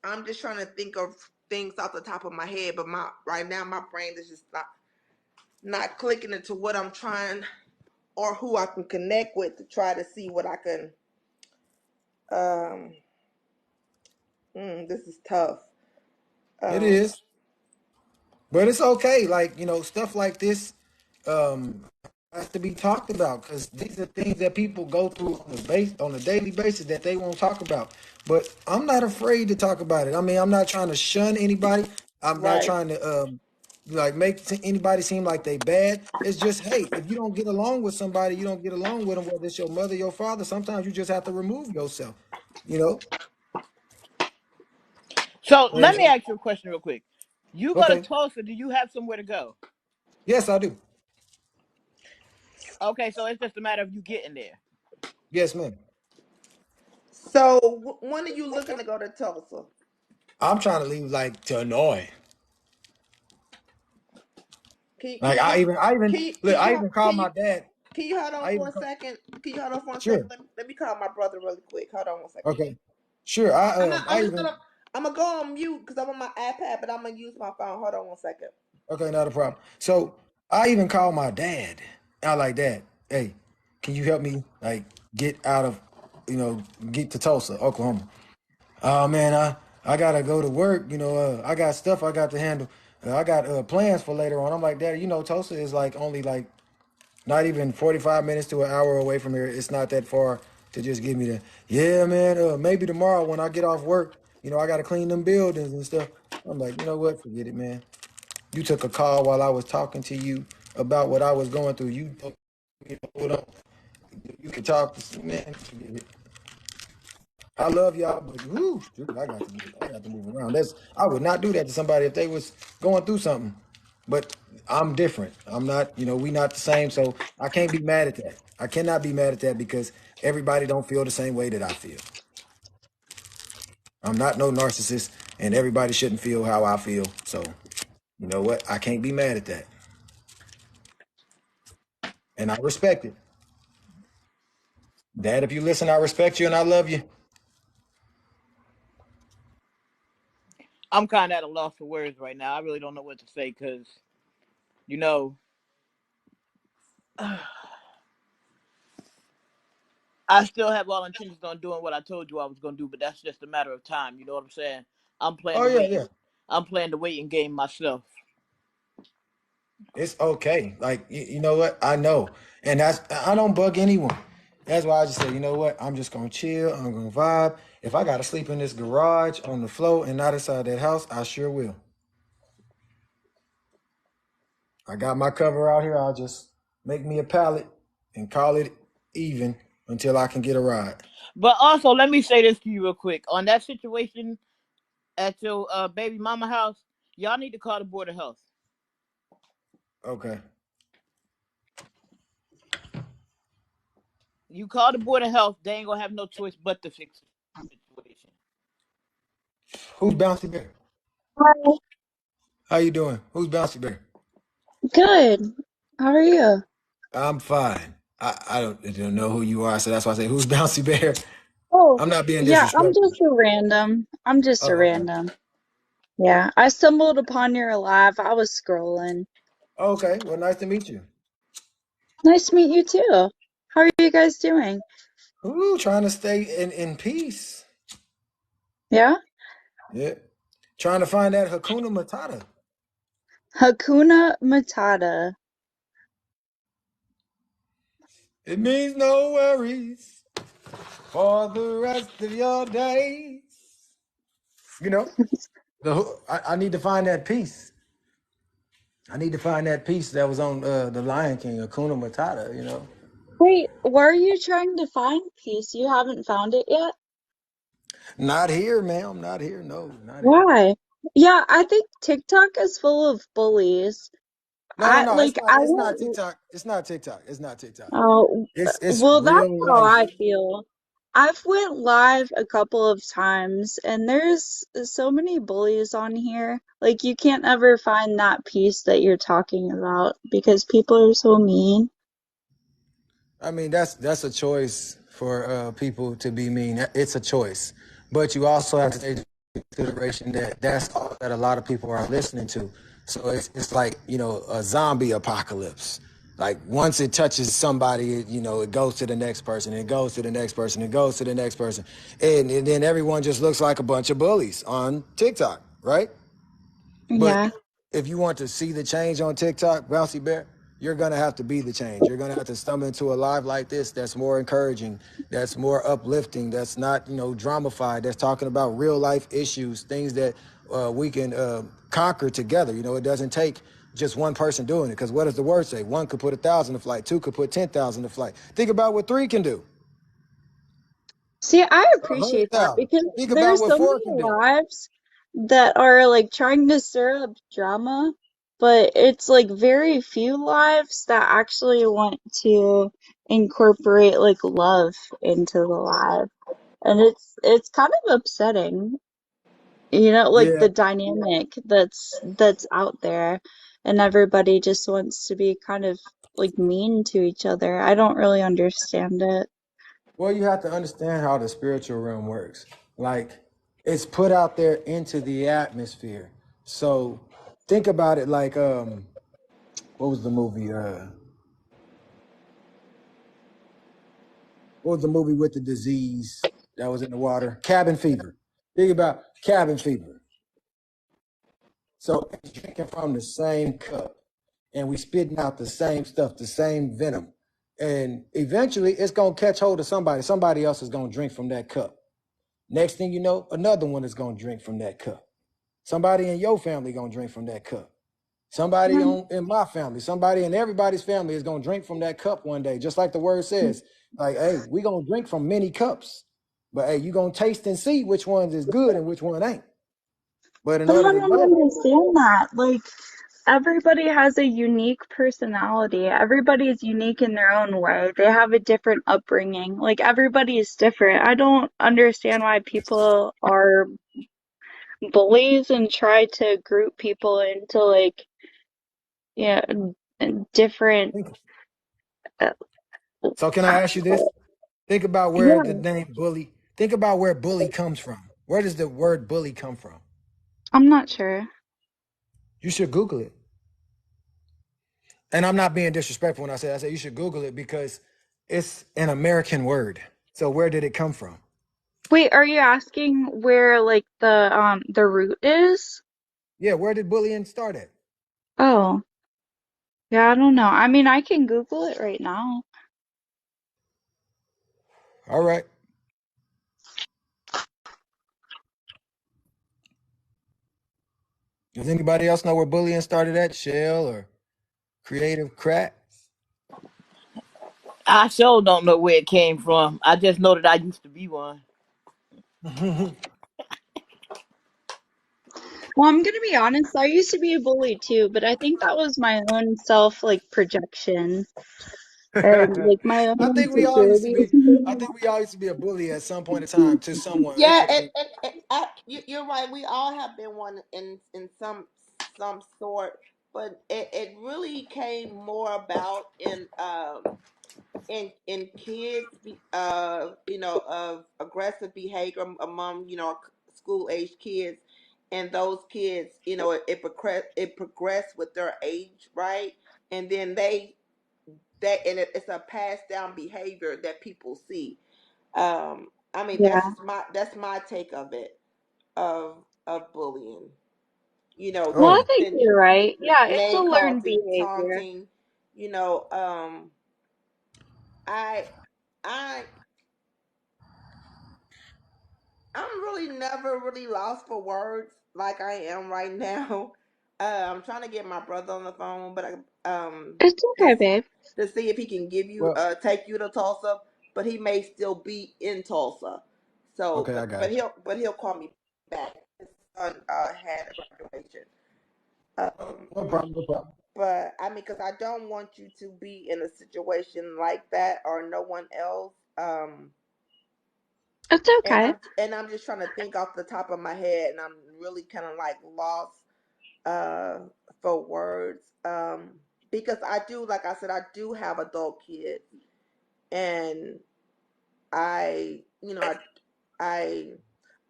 I'm just trying to think of things off the top of my head, but my right now my brain is just not clicking into what I'm trying, or who I can connect with to try to see what I can. Um, this is tough. It Um, is. But it's okay. Like, stuff like this um has to be talked about because these are things that people go through on a daily basis that they won't talk about. But I'm not afraid to talk about it. I mean, I'm not trying to shun anybody. I'm not right. trying to like make anybody seem like they bad. It's just, hey, if you don't get along with somebody, you don't get along with them, whether it's your mother, your father, sometimes you just have to remove yourself, you know? So And let me ask you a question real quick. You go to okay. Tulsa, do you have somewhere to go? Yes, I do. Okay, so it's just a matter of you getting there. Yes, ma'am. So when are you looking to go to Tulsa? I'm trying to leave like to annoy. Can Like you I even look. can I you even called can you my dad. can you hold on I for even a second? Can you hold on for a second? sure. Let me call my brother really quick. Hold on one second. Okay, sure. I'm I just even gonna go on mute because I'm on my iPad, but I'm gonna use my phone. Hold on one second. okay, not a problem. So I even called my dad. I like, Dad, hey, can you help me like get out of, get to Tulsa, Oklahoma? Oh man, I gotta go to work. I got stuff I got to handle. I got plans for later on. I'm like, Daddy, Tulsa is like only like not even 45 minutes to an hour away from here. It's not that far to just give me the, yeah, man, maybe tomorrow when I get off work, I got to clean them buildings and stuff. I'm like, you know what? Forget it, man. You took a call while I was talking to you about what I was going through. Hold on. You can talk to, man. Forget it. I love y'all, but whoo, dude, I got to move around. I would not do that to somebody if they was going through something. But I'm different. I'm not, we not the same, so I can't be mad at that. I cannot be mad at that because everybody don't feel the same way that I feel. I'm not no narcissist, and everybody shouldn't feel how I feel. So, you know what? I can't be mad at that, and I respect it. Dad, if you listen, I respect you and I love you. I'm kind of at a loss for words right now. I really don't know what to say because, you know, I still have all intentions on doing what I told you I was going to do, but that's just a matter of time. You know what I'm saying? I'm playing Oh the yeah, waiting. yeah. I'm playing the waiting game myself. It's okay. Like you know what? I know, and I don't bug anyone. That's why I just say, you know what? I'm just gonna chill. I'm gonna vibe. If I gotta sleep in this garage on the floor and not inside that house, I sure will. I got my cover out here. I'll just make me a pallet and call it even until I can get a ride. But also, let me say this to you real quick. On that situation at your baby mama house, y'all need to call the board of health. Okay. You call the board of health, they ain't gonna have no choice but to fix the situation. Who's Bouncy Bear? Hi. How you doing? Who's Bouncy Bear? Good. How are you? I'm fine. I don't know who you are, so that's why I say who's Bouncy Bear. Oh, I'm not being yeah, I'm disrespectful. just a random. I'm just a Oh, okay. random. Yeah, I stumbled upon your live. I was scrolling. Okay. Well, nice to meet you. Nice to meet you too. How are you guys doing? Ooh, trying to stay in peace. Yeah? Yeah. Trying to find that Hakuna Matata. Hakuna Matata. It means no worries for the rest of your days. You know, I need to find that piece. I need to find that piece that was on the Lion King, Hakuna Matata. Wait, where are you trying to find peace? You haven't found it yet? Not here, ma'am. Not here. No, not here. Why? Yeah, I think TikTok is full of bullies. No, no, I no. like I It's not won't. TikTok. It's not TikTok. It's not TikTok. Oh, It's well, that's real how life. I feel. I've went live a couple of times and there's so many bullies on here. Like you can't ever find that peace that you're talking about because people are so mean. I mean, that's a choice for people to be mean. It's a choice, but you also have to take into consideration that that's all that a lot of people are listening to. So it's like a zombie apocalypse. Like once it touches somebody, it goes to the next person, it goes to the next person, it goes to the next person, and then everyone just looks like a bunch of bullies on TikTok, right? But Yeah. if you want to see the change on TikTok, Bouncy Bear, you're gonna have to be the change. You're gonna have to stumble into a live like this that's more encouraging, that's more uplifting, that's not dramified, that's talking about real life issues, things that we can conquer together. It doesn't take just one person doing it. Because what does the word say? One could put 1,000 to flight, two could put 10,000 to flight. Think about what three can do. See, I A appreciate hundred that thousand. because Think about there's what so four many can do. lives that are like trying to stir up drama, but it's like very few lives that actually want to incorporate like love into the live. And it's kind of upsetting, like Yeah. the dynamic that's out there and everybody just wants to be kind of like mean to each other. I don't really understand it. Well, you have to understand how the spiritual realm works. Like, it's put out there into the atmosphere. So think about it like what was the movie? What was the movie with the disease that was in the water? Cabin fever. Think about cabin fever. So it's drinking from the same cup, and we spitting out the same stuff, the same venom. And eventually it's gonna catch hold of somebody. Somebody else is gonna drink from that cup. Next thing you know, another one is gonna drink from that cup. Somebody in your family gonna drink from that cup. Somebody in my family, somebody in everybody's family is gonna drink from that cup one day, just like the word says. Like, hey, we gonna drink from many cups, but hey, you gonna taste and see which ones is good and which one ain't. But in But I order to don't know, understand that. Like, everybody has a unique personality. Everybody is unique in their own way. They have a different upbringing. Like, everybody is different. I don't understand why people are bullies and try to group people into, like, different. think, Uh, so can I ask you this? Think about where the yeah, name bully. Think about where bully comes from. Where does the word bully come from? I'm not sure. You should Google it. And I'm not being disrespectful when I say you should Google it because it's an American word. So where did it come from? Wait, are you asking where, like, the root is? Yeah, where did bullying start at? Oh, yeah, I don't know. I mean, I can Google it right now. All right. Does anybody else know where bullying started at? Shell or Creative Crack? I sure don't know where it came from. I just know that I used to be one. Well, I'm gonna be honest, I used to be a bully too, but I think that was my own self like projection and like my own I think we all used to insecurities. be. I think we all used to be a bully at some point in time to someone. It Yeah, could be. you're right. We all have been one in some sort, but it really came more about in kids, of aggressive behavior among school age kids, and those kids, it progressed with their age, right? And then it's a passed down behavior that people see. I mean, Yeah. that's my take of it, of bullying. Well, I Oh, think Using you're right. Yeah, it's a name learned calling, behavior. taunting. You know, I I I'm really never really lost for words like I am right now. I'm trying to get my brother on the phone, but It's okay, just babe. to see if he can well, take you to Tulsa, but he may still be in Tulsa. So, okay, I but got you. he'll call me back. His son had a graduation. No problem, no problem. But I mean, because I don't want you to be in a situation like that or no one else. It's And okay. I'm just trying to think off the top of my head, and I'm really kind of like lost uh for words. Because I do, like I said, I do have adult kids, and I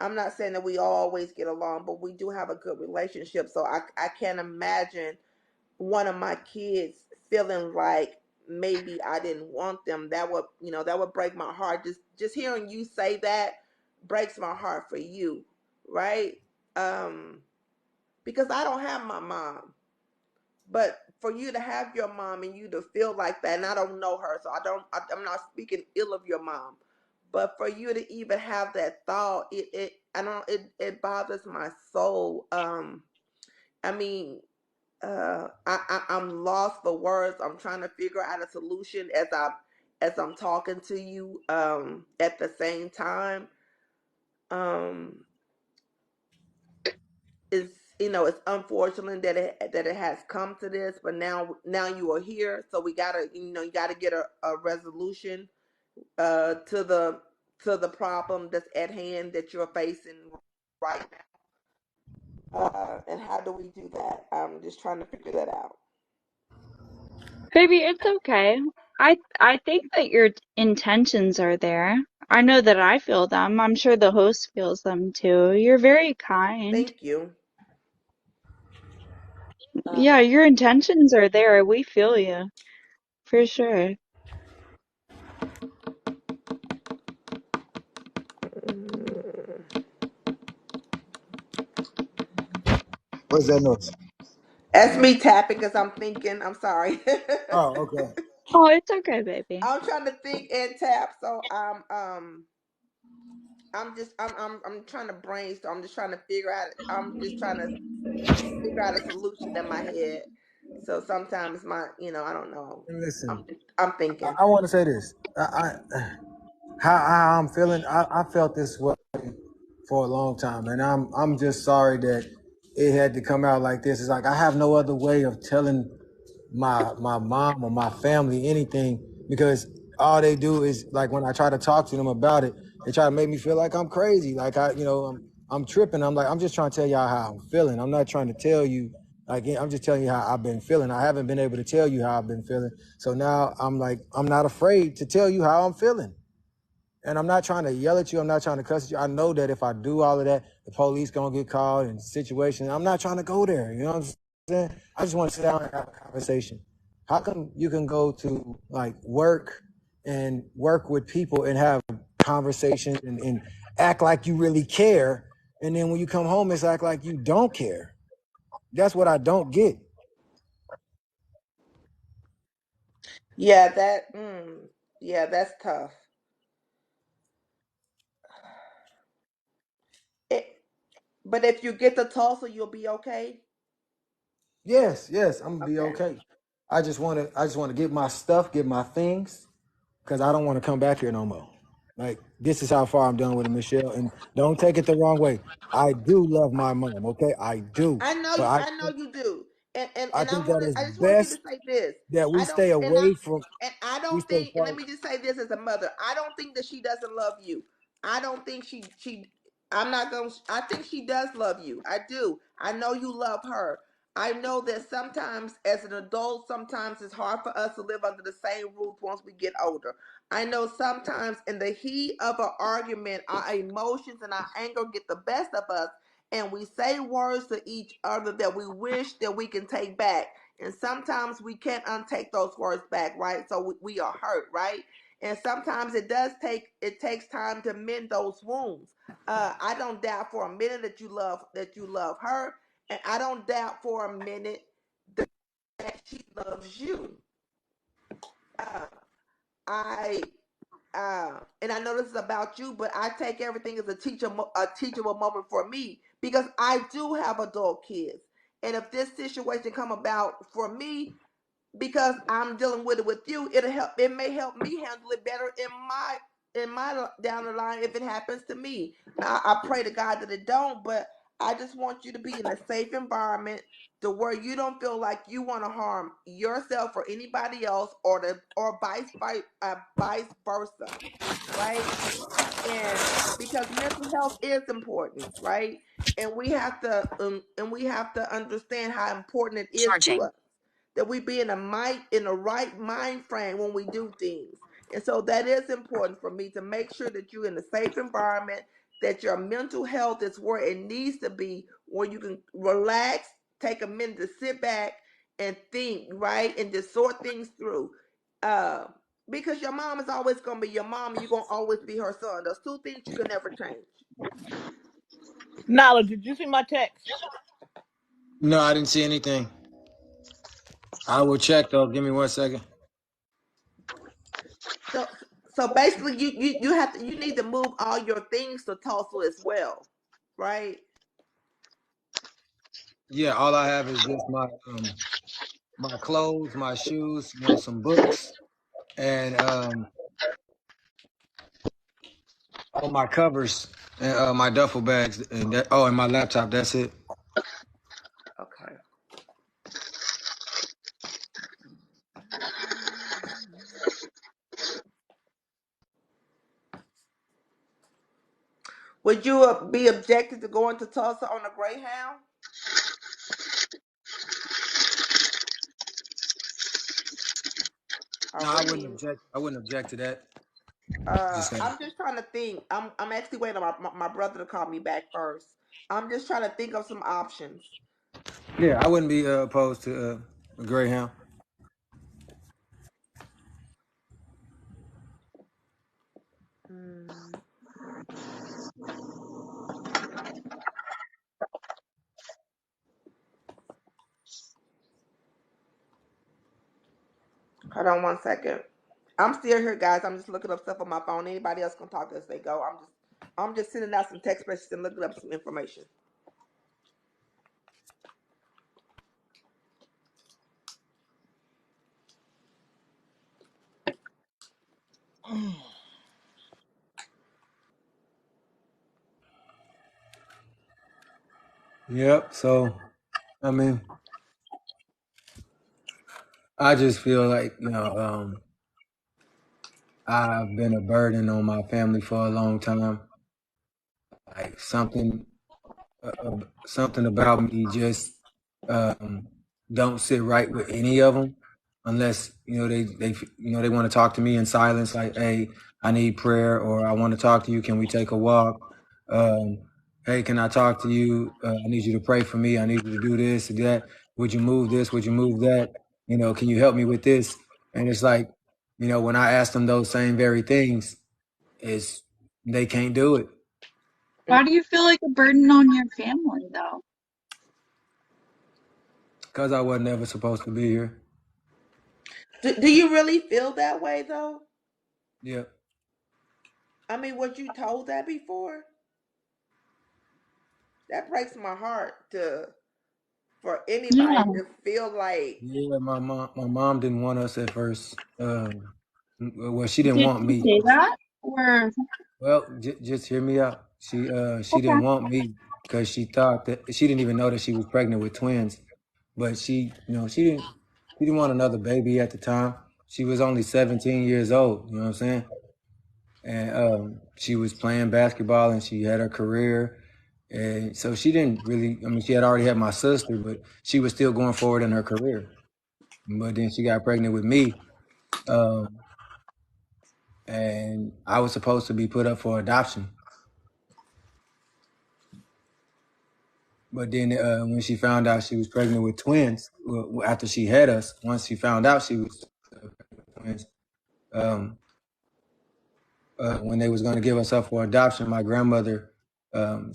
I'm not saying that we always get along, but we do have a good relationship. So I can't imagine one of my kids feeling like maybe I didn't want them. That would break my heart. Just hearing you say that breaks my heart for you, right? Um, because I don't have my mom. But for you to have your mom and you to feel like that, and I don't know her, so I'm not speaking ill of your mom. But for you to even have that thought, it bothers my soul. I mean, I'm lost for words. I'm trying to figure out a solution as I'm talking to you. At the same time, um, it's it's unfortunate that it has come to this, but now you are here, so we gotta you gotta get a resolution to the problem that's at hand that you're facing right now. And how do we do that? I'm just trying to figure that out. Baby, it's okay. I think that your intentions are there. I know that I feel them. I'm sure the host feels them too. You're very kind. Thank you. Yeah, Um, your intentions are there. We feel you, for sure. What's that noise? that's me tapping because I'm thinking. I'm sorry. Oh, okay. Oh, it's okay, baby. I'm trying to think and tap, so I'm trying to brainstorm. I'm just trying to figure out. I'm just trying to figure out a solution in my head. So sometimes I don't know. And I'm listen, I'm I, thinking. I want to say this. How I'm feeling. I felt this way for a long time, and I'm just sorry that it had to come out like this. It's like I have no other way of telling my mom or my family anything because all they do is like when I try to talk to them about it, they try to make me feel like I'm crazy, like I'm tripping. I'm like I'm just trying to tell y'all how I'm feeling. I'm not trying to tell you like I'm just telling you how I've been feeling. I haven't been able to tell you how I've been feeling, so now I'm like I'm not afraid to tell you how I'm feeling. And I'm not trying to yell at you. I'm not trying to cuss at you. I know that if I do all of that, the police gonna get called and situations. I'm not trying to go there. You know what I'm saying? I just want to sit down and have a conversation. How come you can go to like work and work with people and have conversations and act like you really care, and then when you come home, it's act like you don't care? That's what I don't get. Yeah, yeah, that's tough. It, but if you get the Tulsa, you'll be okay. Yes, yes, I'm gonna be Okay. okay. I just want to get my stuff, get my things, because I don't want to come back here no more. Like this is how far I'm done with it, Michelle. And don't take it the wrong way. I do love my mom, okay? I do, but I I know you do. And and I and think that is I just wanted you best to say this. that we I don't stay and I away from and I we don't stay think, and far. let me just say this as a mother, I don't think that she doesn't love you. I don't think she I'm not going to I think she does love you. I do. I know you love her. I know that sometimes as an adult, sometimes it's hard for us to live under the same roof once we get older. I know sometimes in the heat of an argument, our emotions and our anger get the best of us, and we say words to each other that we wish that we can take back. And sometimes we can't untake those words back, right? So we are hurt, right? And sometimes it takes time to mend those wounds. I don't doubt for a minute that you love her, and I don't doubt for a minute that she loves you. Uh, I and I know this is about you, but I take everything as a teachable moment for me because I do have adult kids, and if this situation come about for me, because I'm dealing with it with you, it'll help. It may help me handle it better in my down the line if it happens to me. Now I pray to God that it don't, but I just want you to be in a safe environment to where you don't feel like you want to harm yourself or anybody else, or vice versa, right? And because mental health is important, right? And we have to understand how important it is to us that we be in the right mind frame when we do things. And so that is important for me to make sure that you're in a safe environment, that your mental health is where it needs to be, where you can relax, take a minute to sit back and think, right? And just sort things through. Uh, because your mom is always gonna be your mom, and you're gonna always be her son. Those two things you can never change. Nala, did you see my text? No, I didn't see anything. I will check though. Give me 1 second. So so basically, you need to move all your things to Tulsa as well, right? Yeah, all I have is just my clothes, my shoes, some books, and all my covers and my duffel bags, and and my laptop. That's it. Okay. Would you be objected to going to Tulsa on a Greyhound? No, I wouldn't Raheem? object. I wouldn't object to that. Just I'm just trying to think. I'm actually waiting on my brother to call me back first. I'm just trying to think of some options. yeah, I wouldn't be opposed to a Greyhound. Hmm. Hold on 1 second. I'm still here, guys. I'm just looking up stuff on my phone. Anybody else can talk as they go. I'm just sending out some text messages and looking up some information. Yep. So, I mean, I just feel like I've been a burden on my family for a long time. Like something about me just um, don't sit right with any of them unless they want to talk to me in silence. Like, hey, I need prayer, or I want to talk to you. Can we take a walk? Um, hey, can I talk to you? I need you to pray for me. I need you to do this, do that. Would you move this? Would you move that? Can you help me with this? And it's like, when I ask them those same very things, is they can't do it Why do you feel like a burden on your family, though? because I wasn't ever supposed to be here. Do you really feel that way though? Yeah. I mean, was you told that before? That breaks my heart to for Yeah. anybody to feel like. Yeah, my mom didn't want us at first. Well, she didn't Did want she me. say that? Or, Well, just hear me out. She okay. didn't want me because she thought that she didn't even know that she was pregnant with twins. But she didn't want another baby at the time. She was only 17 years old. You know what I'm saying? And she was playing basketball and she had her career. And so she didn't really. I mean, she had already had my sister, but she was still going forward in her career. But then she got pregnant with me. Um, and I was supposed to be put up for adoption. But then when she found out she was pregnant with twins, after she had us, once she found out she was twins, um, when they was going to give us up for adoption, my grandmother,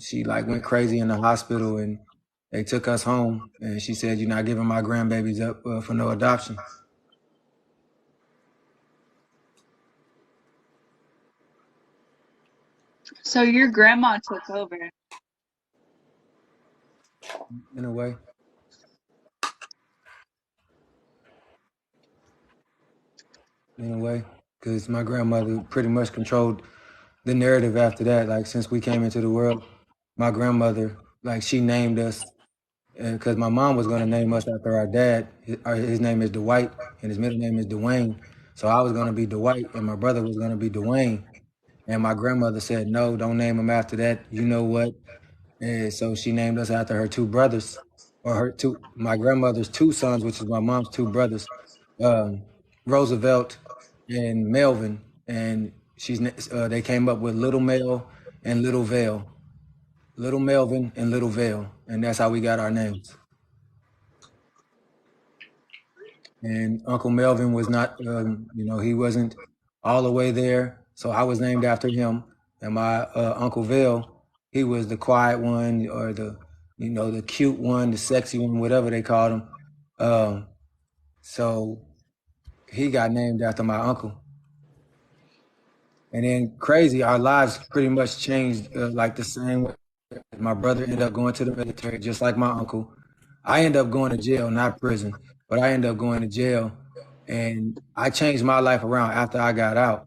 she like went crazy in the hospital, and they took us home, and she said, "You're not giving my grandbabies up for no adoption." so your grandma took over. In a way, because my grandmother pretty much controlled the narrative after that. Like since we came into the world, my grandmother like she named us because my mom was going to name us after our dad. His name is Dwight, and his middle name is Dwayne. So I was going to be Dwight, and my brother was going to be Dwayne. And my grandmother said, "No, don't name him after that. You know what?" And so she named us after her two brothers, or my grandmother's two sons, which is my mom's two brothers, um, Roosevelt and Melvin. And they came up with Little Mel and Little Vale, Little Melvin and Little Vale, and that's how we got our names. And Uncle Melvin was not, he wasn't all the way there, so I was named after him. And my Uncle Vale, he was the quiet one, or the cute one, the sexy one, whatever they called him. So he got named after my uncle. And then crazy, our lives pretty much changed like the same way. My brother ended up going to the military, just like my uncle. I ended up going to jail, not prison, but I ended up going to jail. And I changed my life around after I got out.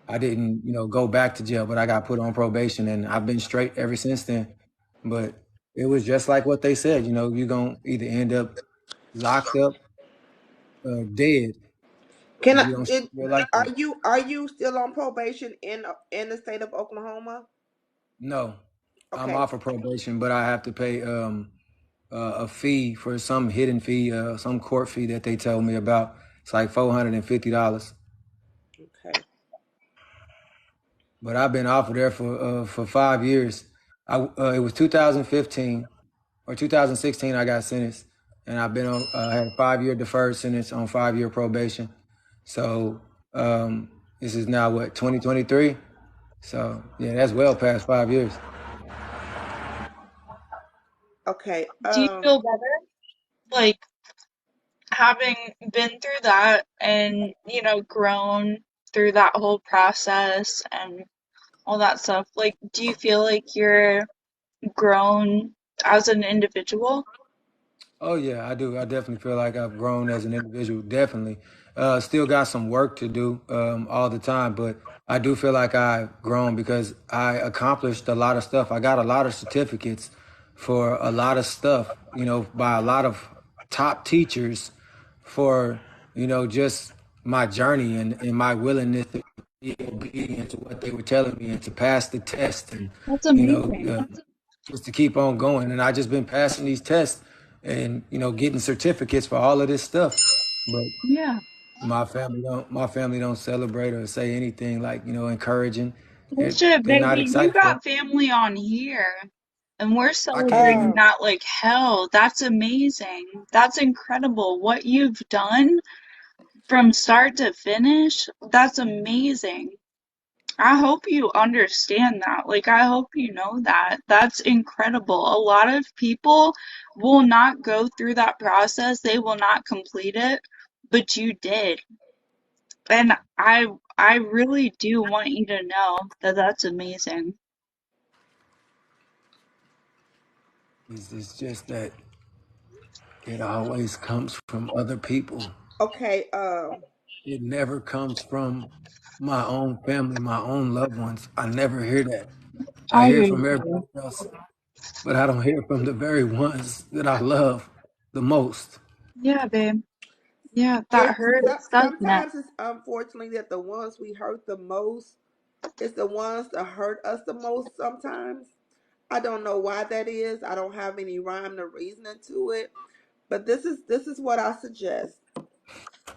I didn't, go back to jail, but I got put on probation, and I've been straight ever since then. But it was just like what they said, you're going to either end up locked up or dead Can if I? you don't spend your life right. Are you still on probation in the state of Oklahoma? No, I'm Okay. off of probation, but I have to pay a fee for some hidden fee, some court fee that they told me about. It's like $450. Okay. But I've been off of there for 5 years. It was 2015 or 2016 I got sentenced, and I've been on had a 5 year deferred sentence on 5 year probation. So this is now what, 2023. So yeah, that's well past 5 years. Okay. Do you feel better? Like having been through that and, grown through that whole process and all that stuff, like, do you feel like you're grown as an individual? Oh yeah, I do. I definitely feel like I've grown as an individual. Definitely, still got some work to do all the time, but I do feel like I've grown because I accomplished a lot of stuff. I got a lot of certificates for a lot of stuff, by a lot of top teachers for just my journey and my willingness to be obedient to what they were telling me and to pass the test and That's you know amazing. uh, just to keep on going. And I just been passing these tests and getting certificates for all of this stuff. But Yeah. my family don't celebrate or say anything like encouraging. Bullshit, They're not baby. You excited for it. got family on here. And we're I can't celebrating even. that like hell. That's amazing. That's incredible. What you've done from start to finish, that's amazing. I hope you understand that. Like, I hope you know that. That's incredible. A lot of people will not go through that process, they will not complete it, but you did. And I really do want you to know that that's amazing. It's just that it always comes from other people. Okay. It never comes from my own family, my own loved ones. I never hear that. I I hear hear from you. everybody else, but I don't hear from the very ones that I love the most. Yeah, babe. Yeah, that It's hurts, doesn't it? sometimes it's unfortunately that the ones we hurt the most is the ones that hurt us the most. Sometimes I don't know why that is. I don't have any rhyme or reasoning to it. But this is what I suggest,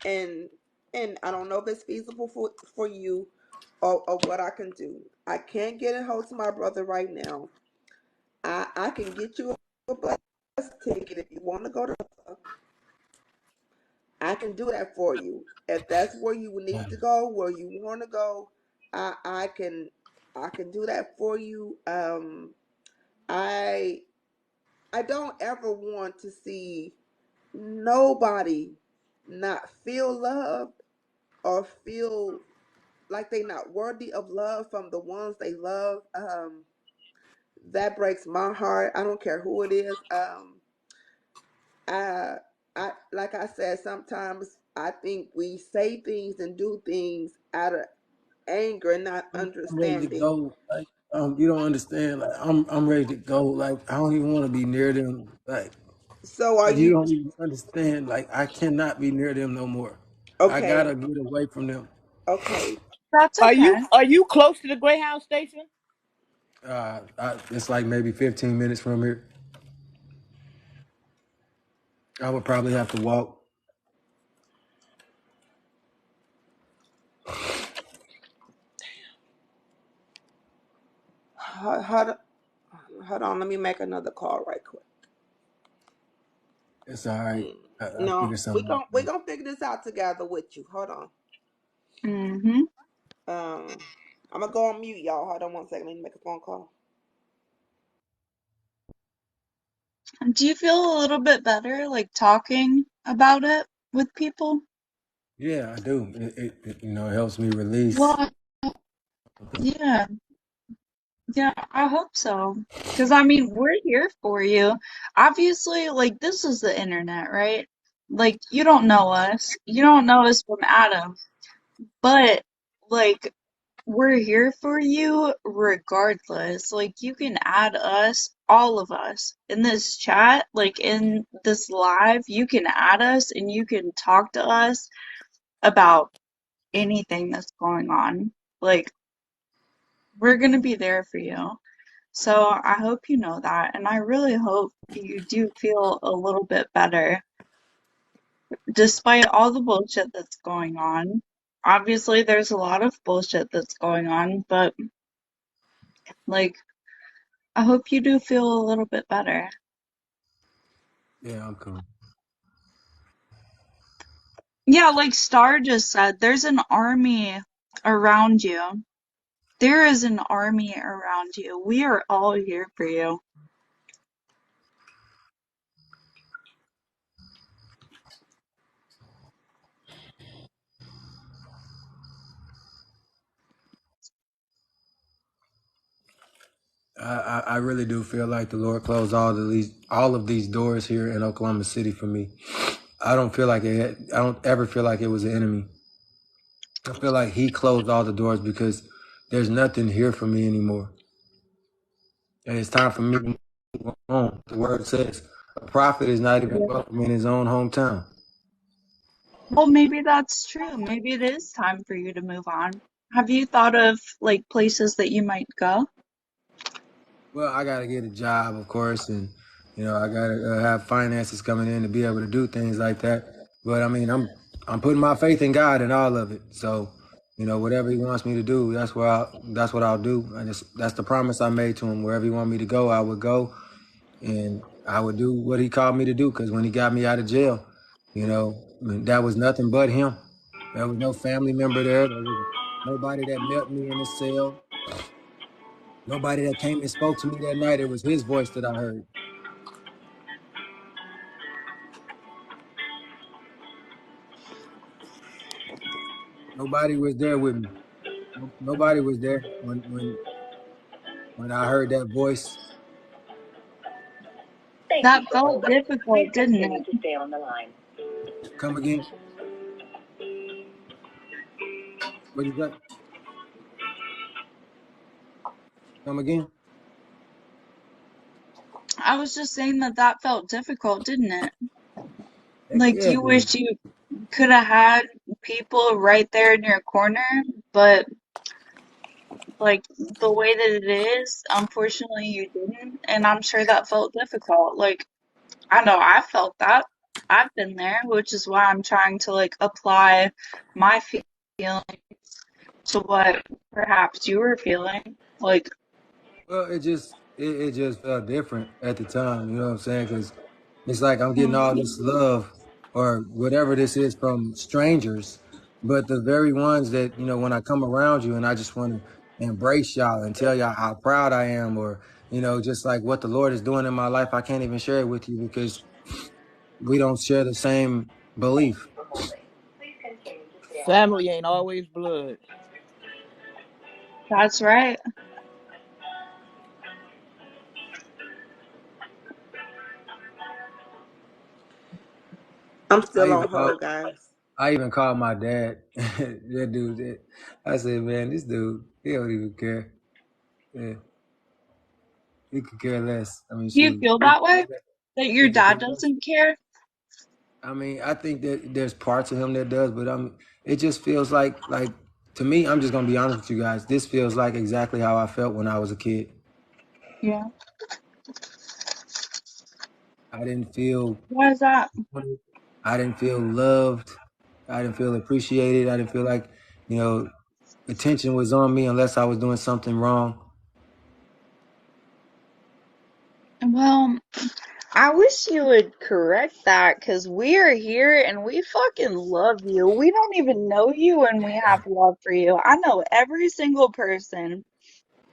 and I don't know if it's feasible for you, or what I can do. I can't get a hold to my brother right now. I can get you a bus ticket if you want to go to. I can do that for you. If that's where you need to go, where you want to go, I can do that for you. I I don't ever want to see nobody not feel loved or feel like they not worthy of love from the ones they love. That breaks my heart. I don't care who it is. I, like I said, sometimes I think we say things and do things out of anger and not I'm ready to understanding. go. You don't understand. Like I'm ready to go. Like I don't even want to be near them. So are You you don't even understand. Like I cannot be near them no more. I okay? gotta get away from them. Okay. That's Are okay. you close to the Greyhound station? It's like maybe 15 minutes from here. I would probably have to walk. Hold, hold on. Let me make another call right quick. It's all right. Mm. I No, figure something we out. gonna figure this out together with you. Hold on. Hmm. I'm gonna go on mute, y'all. Hold on one second. Let me make a phone call. Do you feel a little bit better, like talking about it with people? Yeah, I do. It helps me release. Well, yeah, yeah, I hope so. Because, I mean, we're here for you. Obviously, like, this is the internet, right? Like, you don't know us. You don't know us from Adam. But, like, we're here for you regardless. Like, you can add us, all of us, in this chat, like, in this live, you can add us and you can talk to us about anything that's going on. Like, we're gonna be there for you. So I hope you know that, and I really hope you do feel a little bit better despite all the bullshit that's going on. Obviously, there's a lot of bullshit that's going on, but like, I hope you do feel a little bit better. Yeah, I'm cool. Yeah, like Star just said, there's an army around you. There is an army around you. We are all here for you. I really do feel like the Lord closed all of these doors here in Oklahoma City for me. I don't ever feel like it was an enemy. I feel like He closed all the doors because there's nothing here for me anymore, and it's time for me to move on. The Word says a prophet is not even welcome in his own hometown. Well, maybe that's true. Maybe it is time for you to move on. Have you thought of like places that you might go? Well, I gotta get a job, of course, and I gotta have finances coming in to be able to do things like that. But I mean, I'm putting my faith in God in all of it. So, whatever He wants me to do, that's what I'll do. That's the promise I made to Him. Wherever He want me to go, I would go, and I would do what He called me to do. Because when He got me out of jail, I mean, that was nothing but Him. There was no family member there. There was nobody that met me in the cell. Nobody that came and spoke to me that night. It was His voice that I heard. Nobody was there with me. Nobody was there when I heard that voice. Thank you That for felt holding. Please difficult, didn't continue it? to stay on the line. Come again? What you got? Come again? I was just saying that that felt difficult, didn't it? Heck Like yeah, you it did. wish you could have had people right there in your corner, but like the way that it is, unfortunately you didn't, and I'm sure that felt difficult. Like I know I felt that. I've been there, which is why I'm trying to like apply my feeling to what perhaps you were feeling. Like, Well, it just felt different at the time. You know what I'm saying? Because it's like I'm getting all mhm. this love or whatever this is from strangers, but the very ones that when I come around you and I just want to embrace y'all and tell y'all how proud I am, or just like what the Lord is doing in my life, I can't even share it with you because we don't share the same Thank belief. you for holding. Please continue to stay on the Family line. ain't always blood. That's right. I'm I still even on called, hold, guys. I even called my dad. That dude, I said, man, this dude, he don't even care. Yeah, he could care less. I mean, Do you shoot. feel that way? That your He could dad care less. doesn't care? I mean, I think that there's parts of him that does, but it just feels like to me, I'm just gonna be honest with you guys. This feels like exactly how I felt when I was a kid. Yeah. I didn't feel Why is that? I didn't feel loved. I didn't feel appreciated. I didn't feel like, you know, attention was on me unless I was doing something wrong. Well, I wish you would correct that because we are here and we fucking love you. We don't even know you and we have love for you. I know every single person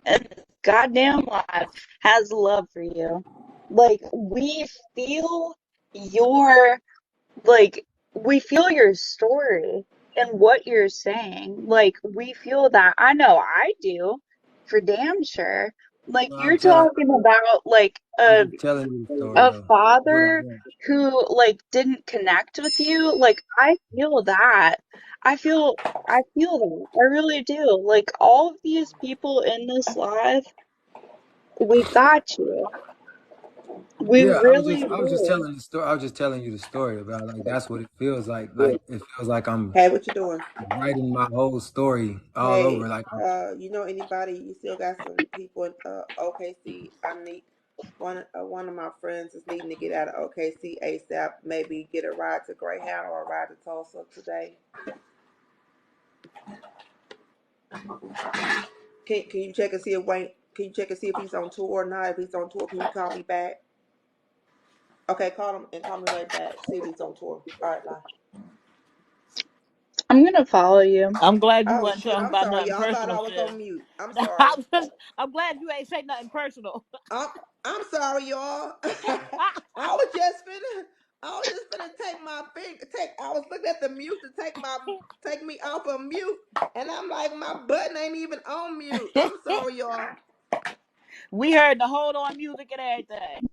in this goddamn life has love for you. Like, we feel your like we feel your story and what you're saying. Like we feel that. I know I do for damn sure. Like Well, you're talking about like I'm just telling you the story a though. What I'm father doing. who like didn't connect with you. Like I feel that. I feel I feel that. I really do. Like all of these people in this life, we got you. We Yeah, really I was just do. telling the story. I was just telling you the story about like that's what it feels like. Like it feels like I'm Hey, what you doing? writing my whole story all Hey, over. Like you know anybody? You still got some people in OKC? I need one of my friends is needing to get out of OKC ASAP. Maybe get a ride to Greyhound or a ride to Tulsa today. Can you check and see if Wayne? Can you check and see if he's on tour or not? If he's on tour, can you call me back? Okay, call him and call me right back. See if he's on tour. All right, bye. I'm gonna follow you. I'm glad you Oh wasn't shit! talking I'm about sorry, nothing y'all. I thought personal, I was sis. on mute. I'm sorry. I'm glad you ain't say nothing personal. I'm I'm sorry, y'all. I was just finna. I was just finna take my finger. I was looking at the mute to take me off of mute, and I'm like, my button ain't even on mute. I'm sorry, y'all. We heard the hold on music and everything.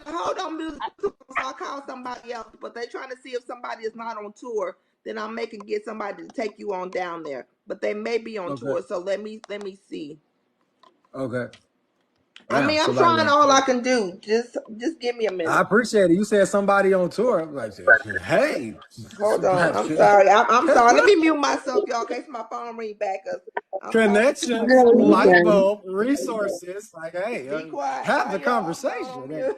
Hold on, music. So I call somebody else, but they trying to see if somebody is not on tour. Then I'm making get somebody to take you on down there, but they may be on okay, tour. So let me see. okay, I damn, mean, I'm somebody trying on all tour. I can do. Just give me a I minute. appreciate it. You said somebody on tour. I'm like, hey, Hold on. I'm sorry. I'm sorry. Let me mute myself, y'all, in case my phone ring back. Cause I'm talking too much connections, and Girl, I'm you on light mute. good. bulb, resources. Like, hey, Be quiet. have Bye, the y'all. Phone on conversation. mute.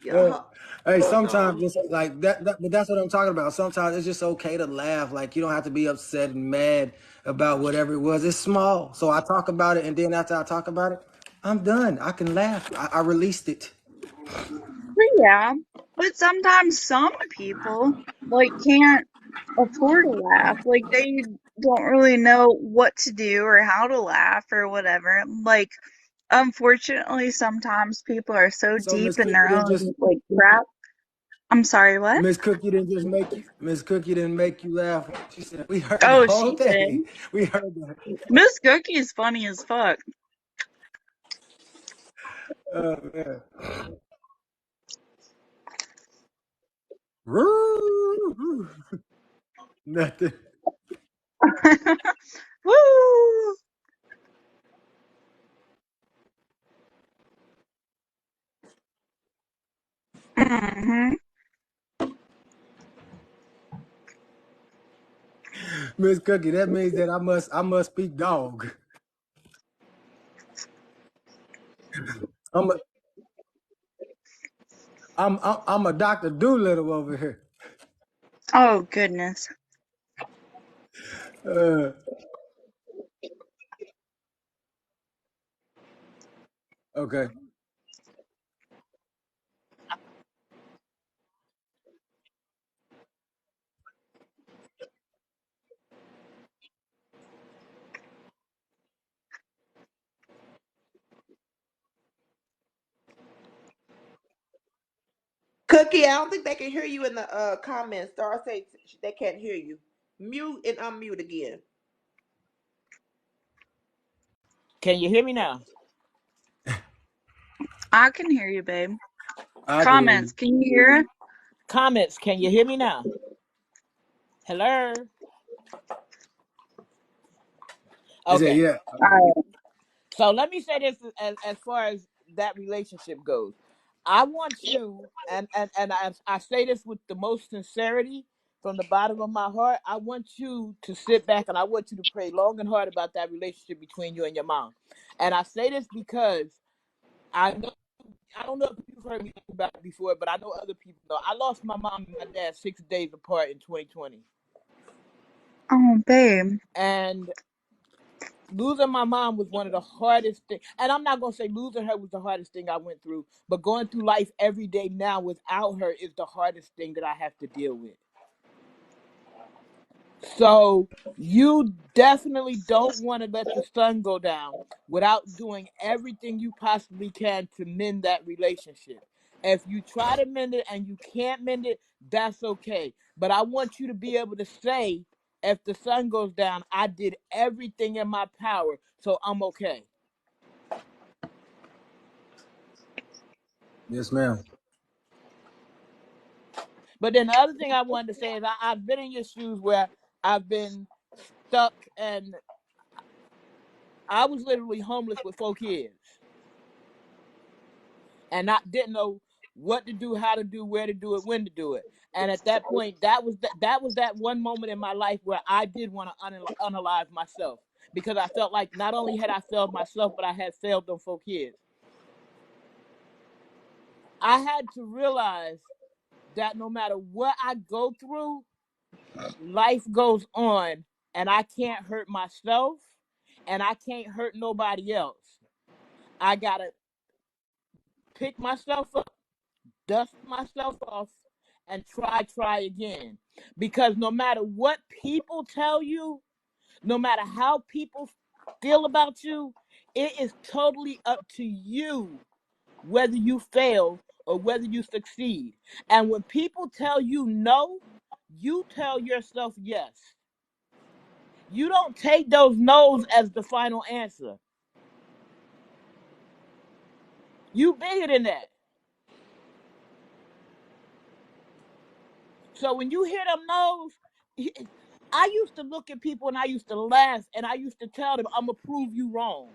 Uh, Y'all, hey, hold sometimes on. it's like that, but that's what I'm talking about. Sometimes it's just okay to laugh. Like you don't have to be upset and mad about whatever it was. It's small. So I talk about it, and then after I talk about it, I'm done. I can laugh. I released it. Yeah, but sometimes some people like can't afford to laugh. Like they don't really know what to do or how to laugh or whatever. Like unfortunately, sometimes people are so So deep in their own like crap. I'm sorry, what? Miss Cookie didn't just make you. Miss Cookie didn't make you laugh. She said we heard the Oh, whole she did. thing. We heard the. Miss Cookie is funny as fuck. Man. Woo! Nothing. Woo! Hmm. Miss Cookie, that means that I must speak dog. I'm a I'm a Dr. Doolittle over here. Oh goodness. Uh, okay. Cookie, I don't think they can hear you in the comments. Star say they can't hear you. Mute and unmute again. Can you hear me now? I can hear you, babe. I can hear Comments, you. can you hear it? Comments, can you hear me now? Hello? I said, Okay. yeah. So let me say this as far as that relationship goes. I want you, and I say this with the most sincerity from the bottom of my heart. I want you to sit back and I want you to pray long and hard about that relationship between you and your mom. And I say this because I know I don't know if you've heard me talk about it before, but I know other people know. I lost my mom and my dad 6 days apart in 2020, Oh, babe. and losing my mom was one of the hardest things. And I'm not going to say losing her was the hardest thing I went through, but going through life every day now without her is the hardest thing that I have to deal with. So you definitely don't want to let the sun go down without doing everything you possibly can to mend that relationship. If you try to mend it and you can't mend it, that's okay. But I want you to be able to say, if the sun goes down, I did everything in my power, so I'm okay. Yes, ma'am. But then the other thing I wanted to say is I've been in your shoes where I've been stuck and I was literally homeless with 4 kids and didn't know what to do, how to do, where to do it, when to do it. And at that point, that was that one moment in my life where I did want to unalive myself because I felt like not only had I failed myself, but I had failed them 4 kids. I had to realize that no matter what I go through, life goes on and I can't hurt myself and I can't hurt nobody else. I gotta pick myself up, dust myself off, and try again. Because no matter what people tell you, no matter how people feel about you, it is totally up to you whether you fail or whether you succeed. And when people tell you no, you tell yourself yes. You don't take those no's as the final answer. You bigger than that. So when you hear them no's, I used to look at people and I used to laugh and I used to tell them, I'm going to prove you wrong.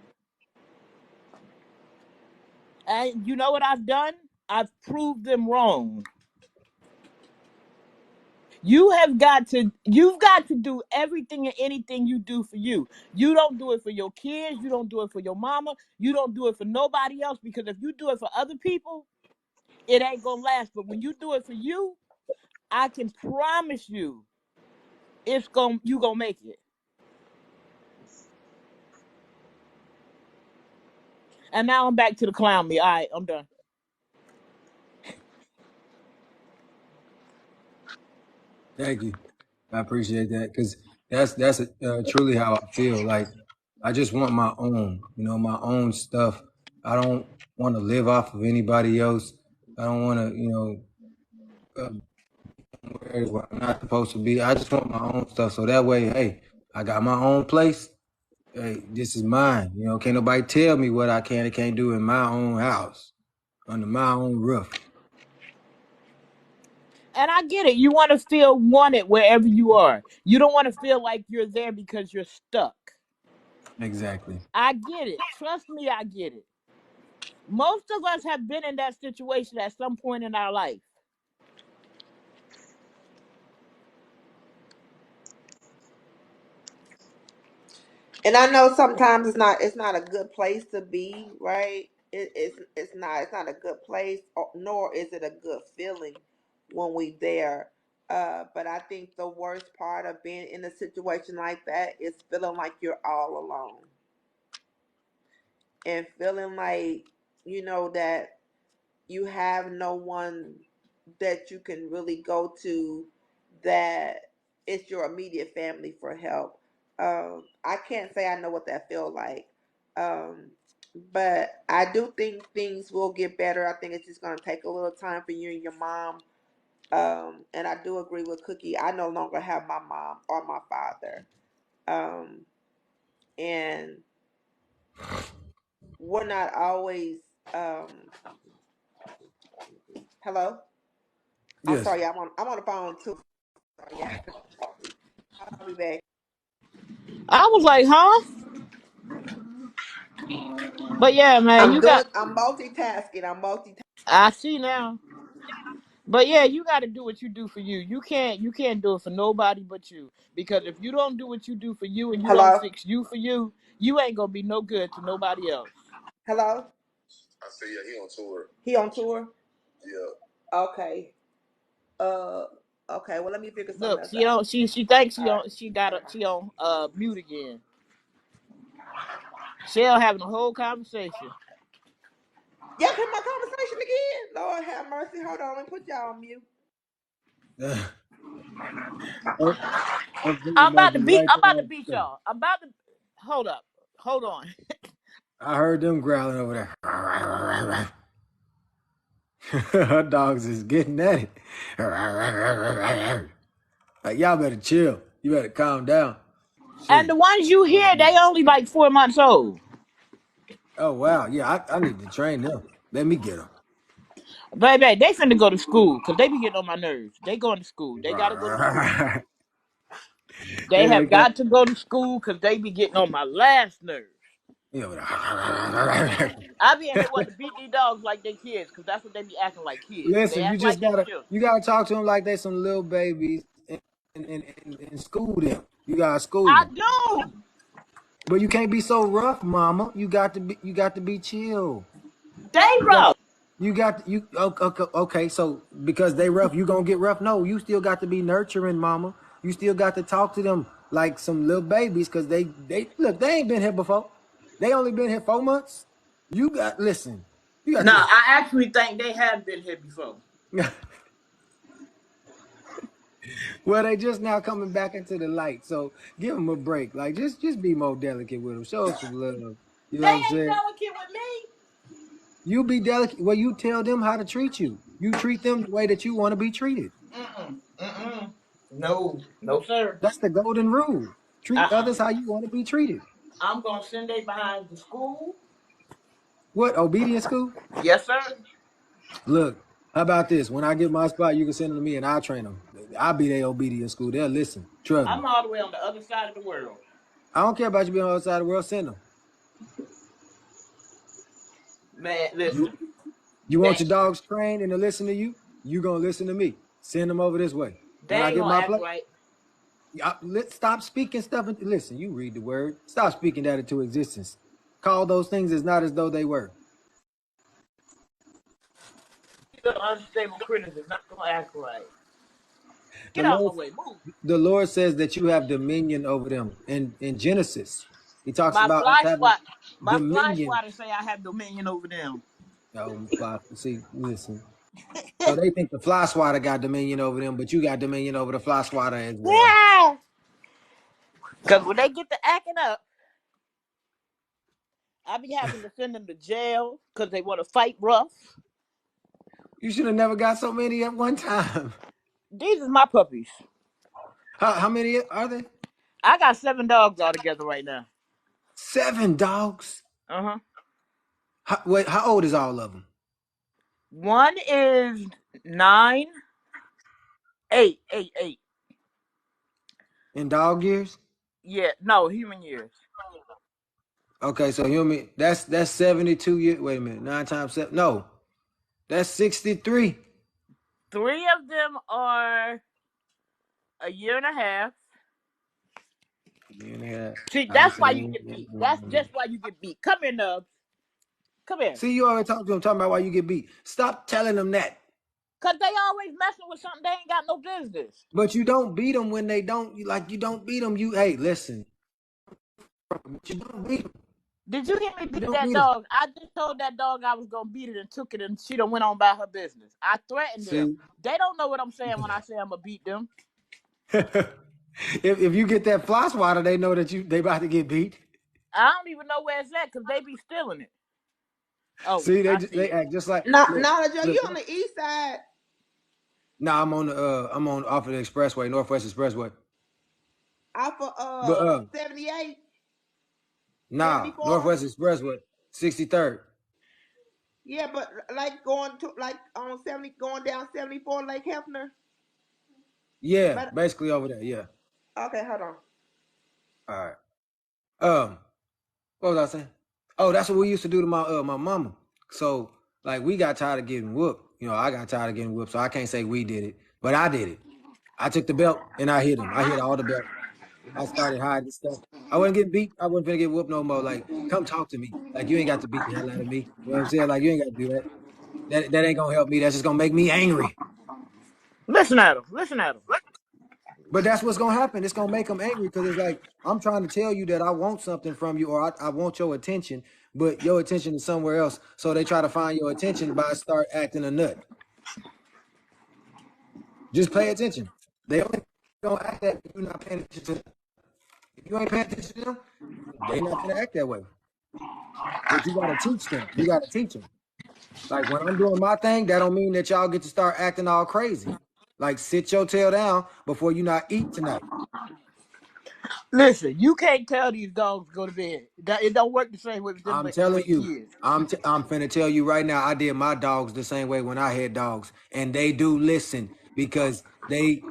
And you know what I've done? I've proved them wrong. You've got to do everything and anything you do for you. You don't do it for your kids. You don't do it for your mama. You don't do it for nobody else, because if you do it for other people, it ain't going to last. But when you do it for you, I can promise you you going to make it. And now I'm back to the clown me. All right, I'm done. Thank you. I appreciate that because that's truly how I feel. Like I just want my own, my own stuff. I don't want to live off of anybody else. I don't want to, where I'm not supposed to be. I just want my own stuff. So that way, hey, I got my own place. Hey, this is mine. Can't nobody tell me what I can and can't do in my own house, under my own roof. And I get it. You want to feel wanted wherever you are. You don't want to feel like you're there because you're stuck. Exactly. I get it. Trust me, I get it. Most of us have been in that situation at some point in our life. And I know sometimes it's not a good place to be, right? It's not a good place, nor is it a good feeling when we there. But I think the worst part of being in a situation like that is feeling like you're all alone and feeling like that you have no one that you can really go to, that it's your immediate family for help. I can't say I know what that feels like. Um, but I do think things will get better. I think it's just going to take a little time for you and your mom. And I do agree with Cookie. I no longer have my mom or my father. Um, and we're not always, um, hello? I'm Yes. sorry, I'm on the phone too. Sorry, yeah. I'll be back. I was like, huh? But yeah, man, I'm you doing. got. I'm multitasking. I'm multitasking. I see now. But yeah, you got to do what you do for you. You can't do it for nobody but you. Because if you don't do what you do for you and you don't Hello. fix you for you, you ain't gonna be no good to nobody else. Hello. I said, yeah, he on tour. He on tour. Yeah. Okay. Uh. Okay. Well, let me figure something Look, else she out. don't. She thinks All right. she on mute again. Shell having a whole conversation. Y'all hear my conversation again? Lord have mercy. Hold on. Let me put y'all on mute. I'm thinking about the right I'm about to thing beat to say. y'all. I'm about to hold up. Hold on. I heard them growling over there. Her dogs is getting at it. Like, y'all better chill. You better calm down. And Shoot. the ones you hear, they only like 4 months old. Oh, wow. Yeah, I need to train them. Let me get them. Baby, they finna go to school because they be getting on my nerves. They going to school. They gotta go to school. They Then they have got, got to go to school because they be getting on my last nerves. you know, I be in here wanting to beat these dogs like they kids because that's what they be acting like kids. They listen, act like they children. you gotta talk to them like they some little babies and school them. You gotta school I them. do. But you can't be so rough, mama. You got to be chill. They You got rough. you got you okay, so because they rough, you gonna get rough. No, you still got to be nurturing, mama. You still got to talk to them like some little babies because they look, they ain't been here before. They only been here 4 months. You got listen, you got Nah, to I actually think they have been here before. well, they just now coming back into the light. So give them a break. Like just be more delicate with them. Show them some love. You They know what I'm ain't saying? delicate with me. You be delicate. Well, you tell them how to treat you. You treat them the way that you want to be treated. Mm-mm. Mm-mm. No. No, sir. That's the golden rule. Treat Uh-uh. others how you want to be treated. I'm gonna send they behind the school. What obedience school? Yes, sir. Look, how about this? When I get my spot, you can send them to me, and I'll train them. I'll be their obedience school. They'll listen. Trust me. I'm all the way on the other side of the world. I don't care about you being on the other side of the world. Send them. Man, You listen. you want They your dogs trained and to listen to you? You gonna listen to me. Send them over this way. they When I ain't get gonna my act play, right. let's stop speaking stuff. Listen, you read the word. Stop speaking that into existence. Call those things as not as though they were. The unstable critters is not gonna act right. The Get out my Lord, way. Move. the Lord says that you have dominion over them. In Genesis, He talks My about us fly having swat. My fly dominion. swatter say I have dominion over them. Oh, fly. See, listen. So they think the fly swatter got dominion over them, but you got dominion over the fly swatter as well. Yeah. Cause when they get to acting up, I be having to send them to jail because they want to fight rough. You should have never got so many at one time. These is my puppies. How many are they? I got 7 dogs all together right now. 7 dogs. Uh-huh. Wait, how old is all of them? One is 9, 8, 8, 8. In dog years? Yeah, no, human years. Okay, so human. That's 72 years. Wait a minute, 9 times 7. No, that's 63. 3 of them are a year and a half. Yeah, See, I that's why say. you get beat. That's just why you get beat. Come here, Nubs. Come here. See, you always talking to them, talking about why you get beat. Stop telling them that. Cause they always messing with something they ain't got no business. But you don't beat them when they don't. You don't beat them. Hey, listen. You don't beat them. Did you hear me You beat don't that beat them. dog? I just told that dog I was gonna beat it and took it and she done went on by her business. I threatened them. See, They don't know what I'm saying when I say I'm gonna beat them. if you get that fly swatter, they know that they about to get beat. I don't even know where it's at because they be stealing it. Oh, See, I see they it. act just like Nala Joe, look. you on the east side? Nah, I'm on off of the expressway, Northwest Expressway. Off of But 78, nah, 74. Northwest Expressway, 63rd. Yeah, but like going to like on 70, going down 74 Lake Hefner. Yeah, But basically over there. Yeah. okay, hold on. All right. What was I saying? Oh, that's what we used to do to my mama. So like we got tired of getting whooped. You know, I got tired of getting whooped, so I can't say we did it, but I did it. I took the belt and I hit him. I hit all the belt. I started hiding stuff. I wasn't getting beat. I wasn't gonna get whooped no more. Like, come talk to me. Like, you ain't got to beat the hell out of me. You know what I'm saying? Like, you ain't got to do that. That ain't gonna help me. That's just gonna make me angry. Listen at him. Listen at him. But that's what's gonna happen. It's gonna make them angry because it's like I'm trying to tell you that I want something from you, or I want your attention, but your attention is somewhere else. So they try to find your attention by start acting a nut. Just pay attention. They only gonna act that if you're not paying attention to them. If you ain't paying attention to them, they not gonna act that way. But you gotta teach them. You gotta teach them. Like when I'm doing my thing, that don't mean that y'all get to start acting all crazy. Like sit your tail down before you not eat tonight. Listen, you can't tell these dogs to go to bed. It don't work the same way with them I'm telling with you, kids. I'm finna tell you right now. I did my dogs the same way when I had dogs, and they do listen because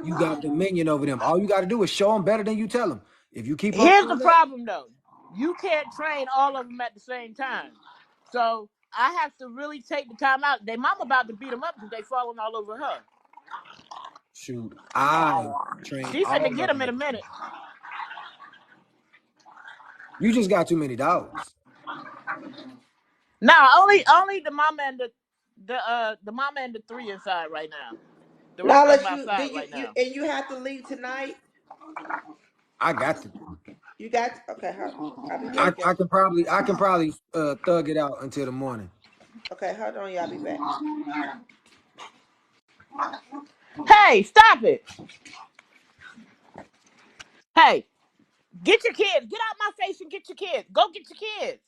you got dominion over them. All you got to do is show them better than you tell them. If you keep on Here's the doing that, problem, though. You can't train all of them at the same time. So I have to really take the time out. They mom about to beat them up because they falling all over her. shoot, I train She all finna get of them in a them. minute. You just got too many dogs. Now only the mama and the mama and the three inside right now. The rest of Lala, them you do outside you right you now. and you have to leave tonight. I got to. You got okay. I'll be back, y'all. I can probably thug it out until the morning. Okay, hold on, y'all. Be back. Hey, stop it! Hey, get your kids. Get out my face and get your kids. Go get your kids.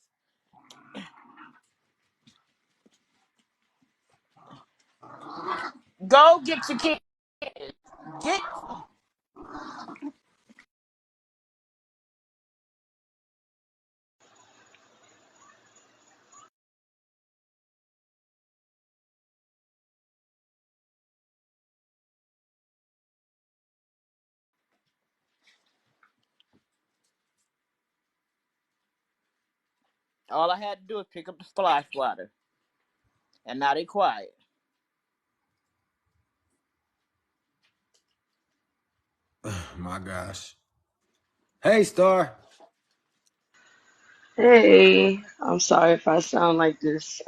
Go get your kids. Get. All I had to do is pick up the fly swatter, and now they quiet. My gosh. Hey, Star. Hey, I'm sorry if I sound like this.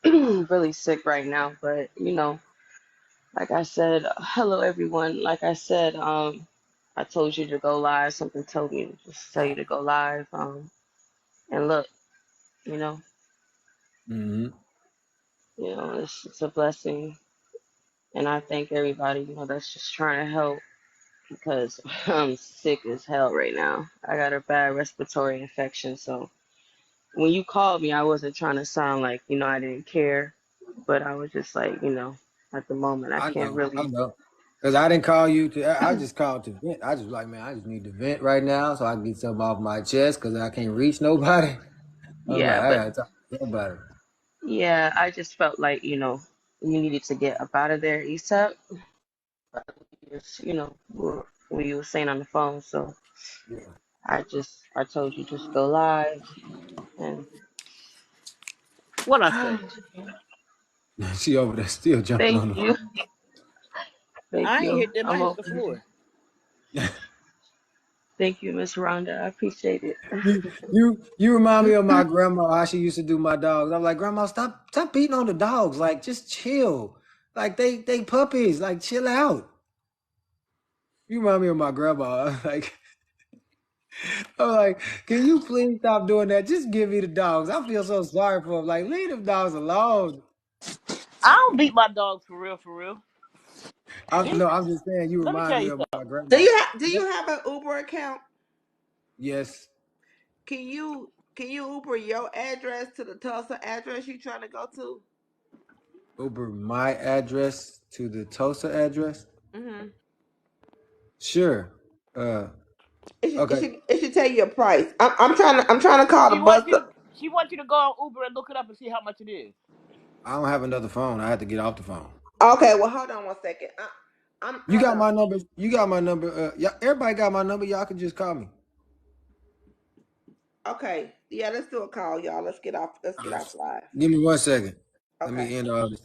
Really sick right now, but like I said, hello everyone. Like I said, I told you to go live. Something told me to just tell you to go live. And look, you know, Hmm. it's a blessing, and I thank everybody, that's just trying to help because I'm sick as hell right now. I got a bad respiratory infection, so. When you called me, I wasn't trying to sound like, I didn't care, but I was just like, at the moment, I can't I really. know. Because I didn't call you to, I just called to vent. I just like, man, I just need to vent right now so I can get something off my chest because I can't reach nobody. I'm like, Yeah, I but gotta talk to somebody. yeah, I just felt like, you needed to get up out of there ASAP. Just, when you were saying on the phone. So Yeah. I told you just go live and What I say? She over there still jumping thank on the you. phone. Thank I ain't you. hit them. I I'm hit the open. floor. Thank you, Miss Rhonda. I appreciate it. You remind me of my grandma, how she used to do my dogs. I'm like, Grandma, stop beating on the dogs. Like, just chill. Like they puppies. Like, chill out. You remind me of my grandma. Like, I'm like, can you please stop doing that? Just give me the dogs. I feel so sorry for them. Like, leave them dogs alone. I don't beat my dogs for real, for real. I'm These, no, I'm just saying you let me remind tell me you of my something. grandma. Do you have an Uber account? Yes, Can you Uber your address to the Tulsa address you trying to go to? Uber my address to the Tosa address. Mm-hmm. Sure. Uh, okay. It should tell you a price. I'm trying to call the She wants bus. you to she wants you to go on Uber and look it up and see how much it is. I don't have another phone. I had to get off the phone. Okay, well hold on 1 second. I'm You hold got on. my number. You got my number. Yeah, everybody got my number. Y'all can just call me. Okay. Yeah, let's do a call, y'all. Let's get off live. Give me 1 second. Let Okay. me end all this.